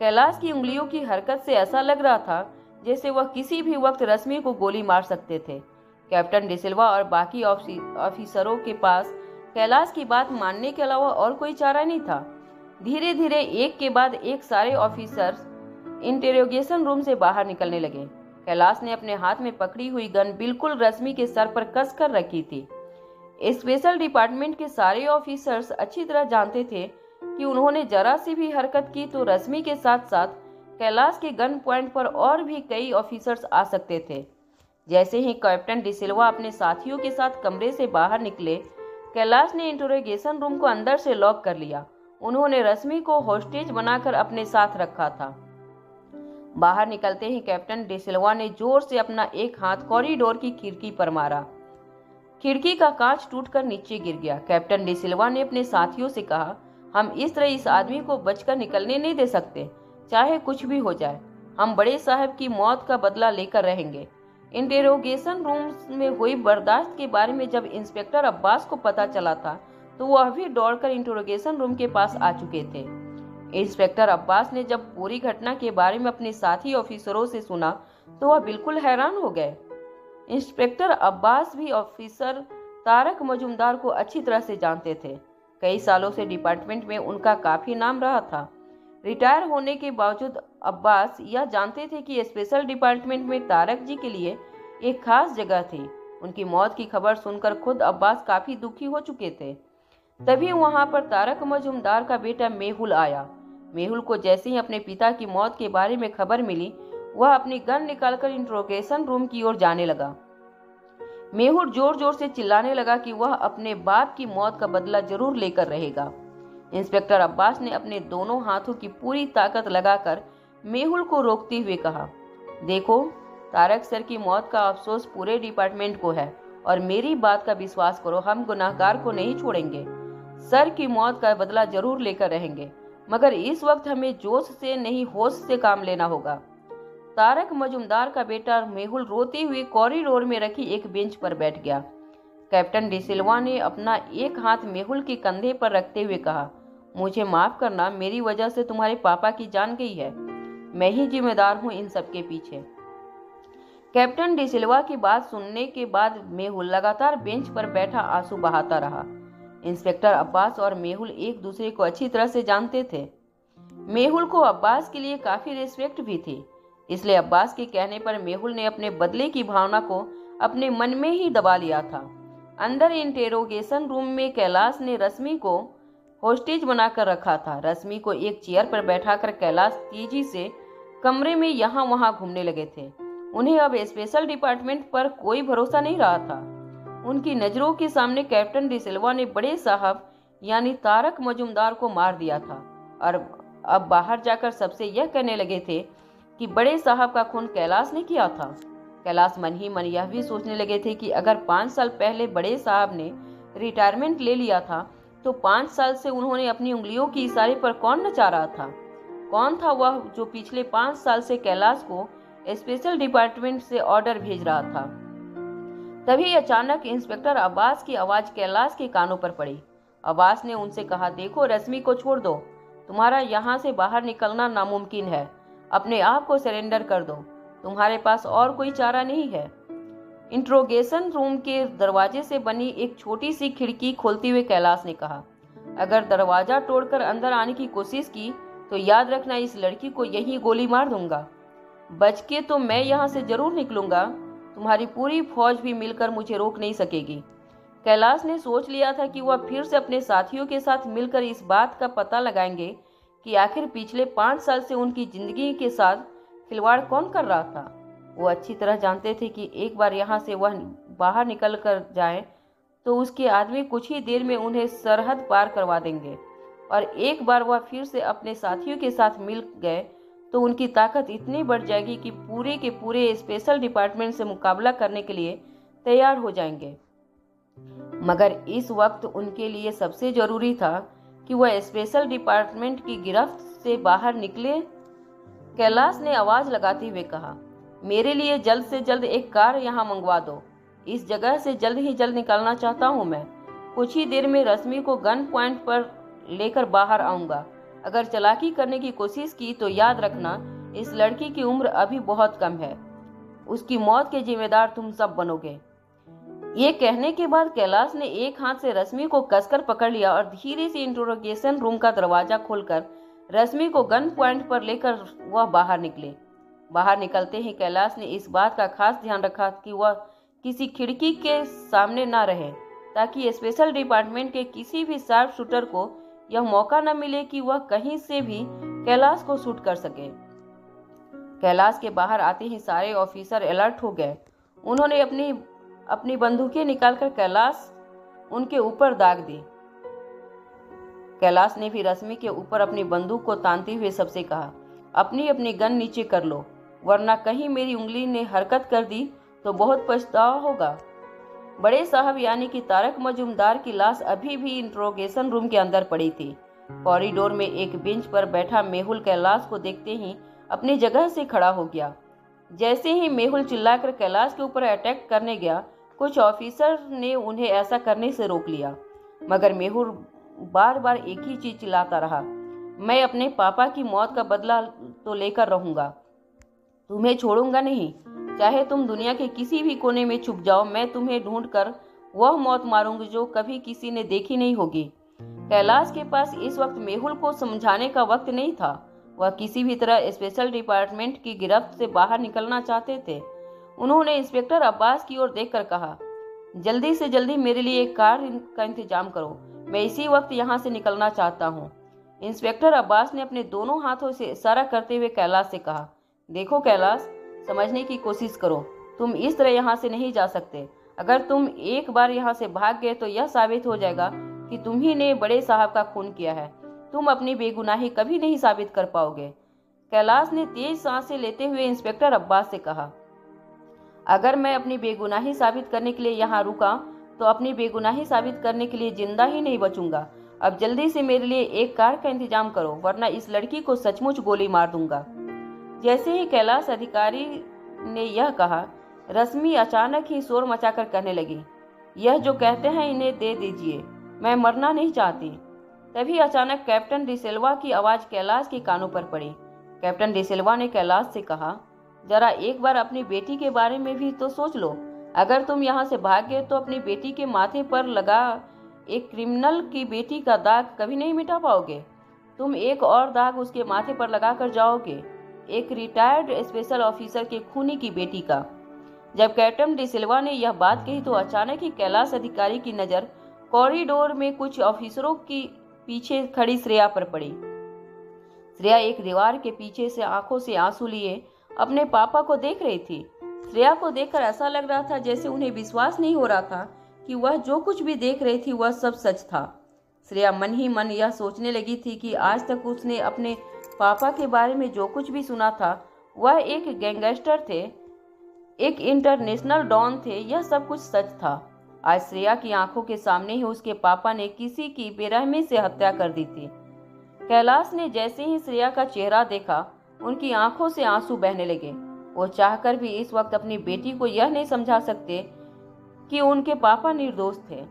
कैलाश की उंगलियों की हरकत से ऐसा लग रहा था जैसे वह किसी भी वक्त रश्मि को गोली मार सकते थे। कैप्टन डिसिल्वा और बाकी ऑफिसरों के पास कैलाश की बात मानने के अलावा और कोई चारा नहीं था। धीरे धीरे एक के बाद एक सारे ऑफिसर्स इंटेरोगेशन रूम से बाहर निकलने लगे। कैलाश ने अपने हाथ में पकड़ी हुई गन बिल्कुल रश्मि के सर पर कस कर रखी थी। स्पेशल डिपार्टमेंट के सारे ऑफिसर्स अच्छी तरह जानते थे कि उन्होंने जरा सी भी हरकत की तो रश्मि के साथ साथ कैलाश के गन पॉइंट पर और भी कई ऑफिसर्स आ सकते थे। जैसे ही कैप्टन डिसिल्वा अपने साथियों के साथ कमरे से बाहर निकले, कैलाश ने इंटरोगेशन रूम को अंदर से लॉक कर लिया। उन्होंने रश्मि को होस्टेज बनाकर अपने साथ रखा था। बाहर निकलते ही कैप्टन डिसिल्वा ने जोर से अपना एक हाथ कॉरिडोर की खिड़की पर मारा। खिड़की का कांच टूटकर नीचे गिर गया। कैप्टन डिसिल्वा ने अपने साथियों से कहा, हम इस तरह इस आदमी को बचकर निकलने नहीं दे सकते, चाहे कुछ भी हो जाए। हम बड़े साहब की मौत का बदला लेकर रहेंगे। इंटेरोगेशन रूम में हुई बर्दाश्त के बारे में जब इंस्पेक्टर अब्बास को पता चला था तो वह भी दौड़कर इंटेरोगेशन रूम के पास आ चुके थे। इंस्पेक्टर अब्बास ने जब पूरी घटना के बारे में अपने साथी ऑफिसरों से सुना तो वह बिल्कुल हैरान हो गए। इंस्पेक्टर अब्बास भी ऑफिसर तारक मजुमदार को अच्छी तरह से जानते थे। कई सालों से डिपार्टमेंट में उनका काफी नाम रहा था। रिटायर होने के बावजूद अब्बास यह जानते थे कि स्पेशल डिपार्टमेंट में तारक जी के लिए एक खास जगह थी। उनकी मौत की खबर सुनकर खुद अब्बास काफी दुखी हो चुके थे। तभी वहां पर तारक मजुमदार का बेटा मेहुल आया। मेहुल को जैसे ही अपने पिता की मौत के बारे में खबर मिली, वह अपनी गन निकालकर इंट्रोगेशन रूम की ओर जाने लगा। मेहुल जोर जोर से चिल्लाने लगा कि वह अपने बाप की मौत का बदला जरूर लेकर रहेगा। इंस्पेक्टर अब्बास ने अपने दोनों हाथों की पूरी ताकत लगाकर मेहुल को रोकते हुए कहा, देखो, तारक सर की मौत का अफसोस पूरे डिपार्टमेंट को है और मेरी बात का विश्वास करो, हम गुनाहगार को नहीं छोड़ेंगे। सर की मौत का बदला जरूर लेकर रहेंगे, मगर इस वक्त हमें जोश से नहीं होश से काम लेना होगा। तारक मजुमदार का बेटा मेहुल रोते हुए कॉरिडोर में रखी एक बेंच पर बैठ गया। कैप्टन डिसिल्वा ने अपना एक हाथ मेहुल के कंधे पर रखते हुए कहा, मुझे माफ करना, मेरी वजह से तुम्हारे पापा की जान गई है। मैं ही जिम्मेदार हूँ इन सब के पीछे। कैप्टन डिसिल्वा की बात सुनने के बाद मेहुल लगातार बेंच पर बैठा आंसू बहाता रहा। इंस्पेक्टर अब्बास और मेहुल एक दूसरे को अच्छी तरह से जानते थे। मेहुल को अब्बास के लिए काफी रिस्पेक्ट भी थी, इसलिए अब्बास के कहने पर मेहुल ने अपने बदले की भावना को अपने मन में ही दबा लिया था। अंदर इंटेरोगेशन रूम में कैलाश ने रश्मि को होस्टेज बनाकर रखा था। रश्मि को एक चेयर पर बैठाकर कैलाश तेजी से कमरे में यहाँ वहाँ घूमने लगे थे। उन्हें अब स्पेशल डिपार्टमेंट पर कोई भरोसा नहीं रहा था। उनकी नजरों के सामने कैप्टन डिसिल्वा ने बड़े साहब यानी तारक मजुमदार को मार दिया था और अब बाहर जाकर सबसे यह कहने लगे थे कि बड़े साहब का खून कैलाश ने किया था। कैलाश मन ही मन यह भी सोचने लगे थे कि अगर 5 साल पहले बड़े साहब ने रिटायरमेंट ले लिया था तो 5 साल से उन्होंने अपनी उंगलियों की इशारे पर कौन नचा रहा था? कौन था वह जो पिछले 5 साल से कैलाश को स्पेशल डिपार्टमेंट से ऑर्डर भेज रहा था? तभी अचानक इंस्पेक्टर अब्बास की आवाज कैलाश के कानों पर पड़ी। अब्बास ने उनसे कहा, देखो, रश्मि को छोड़ दो, तुम्हारा यहाँ से बाहर निकलना नामुमकिन है। अपने आप को सरेंडर कर दो, तुम्हारे पास और कोई चारा नहीं है। इंट्रोगेशन रूम के दरवाजे से बनी एक छोटी सी खिड़की खोलते हुए कैलाश ने कहा, अगर दरवाजा तोड़कर अंदर आने की कोशिश की तो याद रखना, इस लड़की को यहीं गोली मार दूंगा। बच के तो मैं यहाँ से जरूर निकलूंगा, तुम्हारी पूरी फौज भी मिलकर मुझे रोक नहीं सकेगी। कैलाश ने सोच लिया था कि वह फिर से अपने साथियों के साथ मिलकर इस बात का पता लगाएंगे कि आखिर पिछले 5 साल से उनकी जिंदगी के साथ खिलवाड़ कौन कर रहा था। वो अच्छी तरह जानते थे कि एक बार यहाँ से वह बाहर निकल कर जाए तो उसके आदमी कुछ ही देर में उन्हें सरहद पार करवा देंगे, और एक बार वह फिर से अपने साथियों के साथ मिल गए तो उनकी ताकत इतनी बढ़ जाएगी कि पूरे के पूरे स्पेशल डिपार्टमेंट से मुकाबला करने के लिए तैयार हो जाएंगे। मगर इस वक्त उनके लिए सबसे जरूरी था कि वह स्पेशल डिपार्टमेंट की गिरफ्त से बाहर निकले। कैलाश ने आवाज लगाते हुए कहा, मेरे लिए जल्द से जल्द एक कार यहाँ मंगवा दो, इस जगह से जल्द ही जल्द निकलना चाहता हूँ मैं। कुछ ही देर में रश्मि को गन पॉइंट पर लेकर बाहर आऊंगा। अगर चालाकी करने की कोशिश की तो याद रखना, इस लड़की की उम्र अभी बहुत कम है, उसकी मौत के जिम्मेदार तुम सब बनोगे। ये कहने के बाद कैलाश ने एक हाथ से रश्मि को कसकर पकड़ लिया और धीरे से इंट्रोगेशन रूम का दरवाजा खोलकर रश्मि को गन पॉइंट पर लेकर वह बाहर निकले। बाहर निकलते ही कैलाश ने इस बात का खास ध्यान रखा कि वह किसी खिड़की के सामने न रहे, ताकि स्पेशल डिपार्टमेंट के किसी भी शार्प शूटर को यह मौका न मिले कि वह कहीं से भी कैलाश को शूट कर सके। कैलाश के बाहर आते ही सारे ऑफिसर अलर्ट हो गए। उन्होंने अपनी बंदूकें निकालकर कैलाश उनके ऊपर दाग दी। कैलाश ने भी रश्मि के ऊपर अपनी बंदूक को तानते हुए सबसे कहा, अपनी अपनी गन नीचे कर लो, वरना कहीं मेरी उंगली ने हरकत कर दी तो बहुत पछतावा होगा। बड़े साहब यानी कि तारक मजुमदार की लाश अभी भी इंट्रोगेशन रूम के अंदर पड़ी थी। कॉरिडोर में एक बेंच पर बैठा मेहुल कैलाश को देखते ही अपनी जगह से खड़ा हो गया। जैसे ही मेहुल चिल्लाकर कैलाश के ऊपर अटैक करने गया, कुछ ऑफिसर ने उन्हें ऐसा करने से रोक लिया, मगर मेहुल बार बार एक ही चीज चिल्लाता रहा, मैं अपने पापा की मौत का बदला तो लेकर रहूंगा, तुम्हें छोड़ूंगा नहीं, चाहे तुम दुनिया के किसी भी कोने में छुप जाओ, मैं तुम्हें ढूंढकर वह मौत मारूंगी जो कभी किसी ने देखी नहीं होगी। कैलाश के पास इस वक्त मेहुल को समझाने का वक्त नहीं था। वह किसी भी तरह स्पेशल डिपार्टमेंट की गिरफ्त से बाहर निकलना चाहते थे। उन्होंने इंस्पेक्टर अब्बास की ओर देखकर कहा, जल्दी से जल्दी मेरे लिए एक कार का इंतजाम करो, मैं इसी वक्त यहाँ से निकलना चाहता हूँ। इंस्पेक्टर अब्बास ने अपने दोनों हाथों से इशारा करते हुए कैलाश से कहा, देखो कैलाश, समझने की कोशिश करो, तुम इस तरह यहाँ से नहीं जा सकते। अगर तुम एक बार यहाँ से भाग गए तो यह साबित हो जाएगा कि तुम्ही ने बड़े साहब का खून किया है। तुम अपनी बेगुनाही कभी नहीं साबित कर पाओगे। कैलाश ने तेज सांसें लेते हुए इंस्पेक्टर अब्बास से कहा, अगर मैं अपनी बेगुनाही साबित करने के लिए यहाँ रुका तो अपनी बेगुनाही साबित करने के लिए जिंदा ही नहीं बचूंगा। अब जल्दी से मेरे लिए एक कार का इंतजाम करो, वरना इस लड़की को सचमुच गोली मार दूंगा। जैसे ही कैलाश अधिकारी ने यह कहा, रश्मि अचानक ही शोर मचाकर कहने लगी, यह जो कहते हैं इन्हें दे दीजिए, मैं मरना नहीं चाहती। तभी अचानक कैप्टन डिसिल्वा की आवाज कैलाश के कानों पर पड़ी। कैप्टन डिसिल्वा ने कैलाश से कहा, जरा एक बार अपनी बेटी के बारे में भी तो सोच लो। अगर तुम यहाँ से भाग गए तो अपनी बेटी के माथे पर लगा एक क्रिमिनल की बेटी का दाग कभी नहीं मिटा पाओगे। तुम एक और दाग उसके माथे पर लगा कर जाओगे, एक रिटायर्ड स्पेशल ऑफिसर के खूनी की बेटी का। जब कैप्टन डिसिल्वा ने यह बात कही तो अचानक ही कैलाश अधिकारी की नजर कॉरिडोर में कुछ ऑफिसरों की पीछे खड़ी श्रेया पर पड़ी। श्रेया एक दीवार के पीछे से आंखों से आंसू लिए अपने पापा को देख रही थी। श्रेया को देखकर ऐसा लग रहा था जैसे उन्हें विश्वास नहीं हो रहा था कि वह जो कुछ भी देख रही थी वह सब सच था। श्रेया मन ही मन यह सोचने लगी थी कि आज तक उसने अपने पापा के बारे में जो कुछ भी सुना था वह एक गैंगस्टर थे, एक इंटरनेशनल डॉन थे, यह सब कुछ सच था। आज श्रेया की आंखों के सामने ही उसके पापा ने किसी की बेरहमी से हत्या कर दी थी। कैलाश ने जैसे ही श्रेया का चेहरा देखा उनकी आंखों से आंसू बहने लगे। वो चाहकर भी इस वक्त अपनी बेटी को यह नहीं समझा सकते कि उनके पापा निर्दोष थे।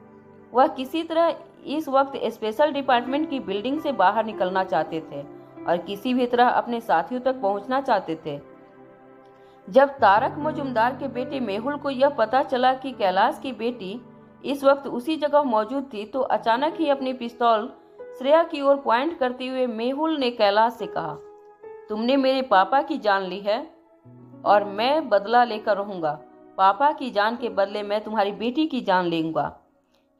वह किसी तरह इस वक्त स्पेशल डिपार्टमेंट की बिल्डिंग से बाहर निकलना चाहते थे और किसी भी तरह अपने साथियों तक पहुंचना चाहते थे। जब तारक मजुमदार के बेटे मेहुल को यह पता चला कि कैलाश की बेटी इस वक्त उसी जगह मौजूद थी तो अचानक ही अपनी पिस्तौल श्रेया की ओर पॉइंट करते हुए मेहुल ने कैलाश से कहा, तुमने मेरे पापा की जान ली है और मैं बदला लेकर रहूंगा। पापा की जान के बदले मैं तुम्हारी बेटी की जान लूंगा।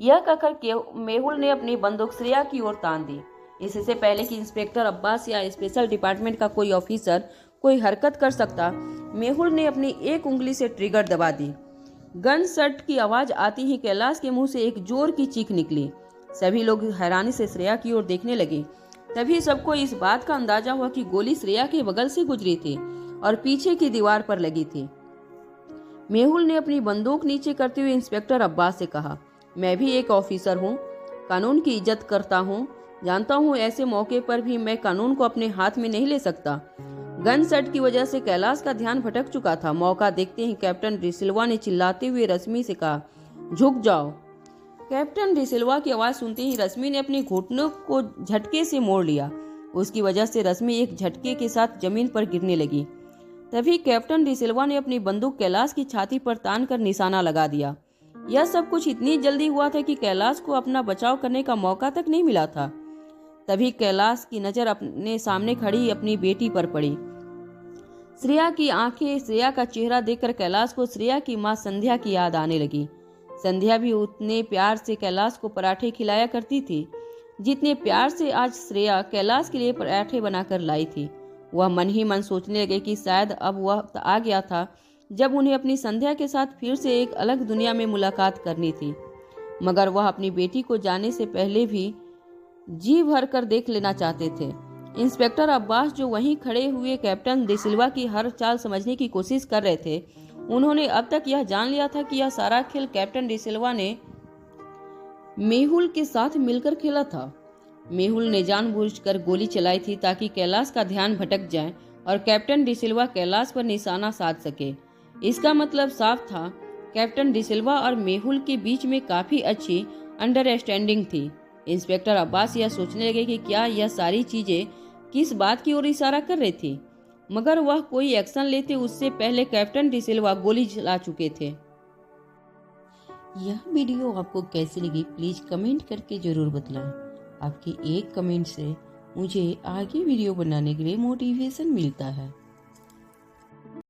यह कहकर मेहुल ने अपनी बंदूक श्रेया की ओर तान दी। इससे पहले कि इंस्पेक्टर अब्बास या स्पेशल डिपार्टमेंट का कोई ऑफिसर कोई हरकत कर सकता, मेहुल ने अपनी एक उंगली से ट्रिगर दबा दी। गन शॉट की आवाज आती ही कैलाश के मुंह से एक जोर की चीख निकली। सभी लोग हैरानी से श्रेया की ओर देखने लगे। तभी सबको इस बात का अंदाजा हुआ कि गोली श्रेया के बगल से गुजरी थी और पीछे की दीवार पर लगी थी। मेहुल ने अपनी बंदूक नीचे करते हुए इंस्पेक्टर अब्बास से कहा, मैं भी एक ऑफिसर हूँ, कानून की इज्जत करता हूँ, जानता हूँ ऐसे मौके पर भी मैं कानून को अपने हाथ में नहीं ले सकता। गन शॉट की वजह से कैलाश का ध्यान भटक चुका था। मौका देखते ही कैप्टन डिसिल्वा ने चिल्लाते हुए रश्मि से कहा, झुक जाओ। कैप्टन डिसिल्वा की आवाज सुनते ही रश्मि ने अपने घुटनों को झटके से मोड़ लिया। उसकी वजह से रश्मि एक झटके के साथ जमीन पर गिरने लगी। तभी कैप्टन डिसिल्वा ने अपनी बंदूक कैलाश की छाती पर तान कर निशाना लगा दिया। यह सब कुछ इतनी जल्दी हुआ था कि कैलाश को अपना बचाव करने का मौका तक नहीं मिला था। तभी कैलाश की नजर अपने सामने खड़ी अपनी बेटी पर पड़ी। श्रेया की आंखें, श्रेया का चेहरा देखकर कैलाश को श्रेया की मां संध्या की याद आने लगी। संध्या भी उतने प्यार से कैलाश को पराठे खिलाया करती थी जितने प्यार से आज श्रेया कैलाश के लिए पराठे बनाकर लाई थी। वह मन ही मन सोचने लगे कि शायद अब वह आ गया था जब उन्हें अपनी संध्या के साथ फिर से एक अलग दुनिया में मुलाकात करनी थी। मगर वह अपनी बेटी को जाने से पहले भी जी भर कर देख लेना चाहते थे। इंस्पेक्टर अब्बास जो वहीं खड़े हुए कैप्टन डिसिल्वा की हर चाल समझने की कोशिश कर रहे थे, उन्होंने अब तक यह जान लिया था कि यह सारा खेल कैप्टन डिसिल्वा ने मेहुल के साथ मिलकर खेला था। मेहुल ने जानबूझकर गोली चलाई थी ताकि कैलाश का ध्यान भटक जाए और कैप्टन डिसिल्वा कैलाश पर निशाना साध सके। इसका मतलब साफ था, कैप्टन डिसिल्वा और मेहुल के बीच में काफी अच्छी अंडरस्टैंडिंग थी। इंस्पेक्टर अब्बास यह सोचने लगे कि क्या यह सारी चीजें किस बात की ओर इशारा कर रही थी, मगर वह कोई एक्शन लेते उससे पहले कैप्टन डिसिल्वा गोली चला चुके थे। यह वीडियो आपको कैसी लगी प्लीज कमेंट करके जरूर बताएं। आपके एक कमेंट से मुझे आगे वीडियो बनाने के लिए मोटिवेशन मिलता है।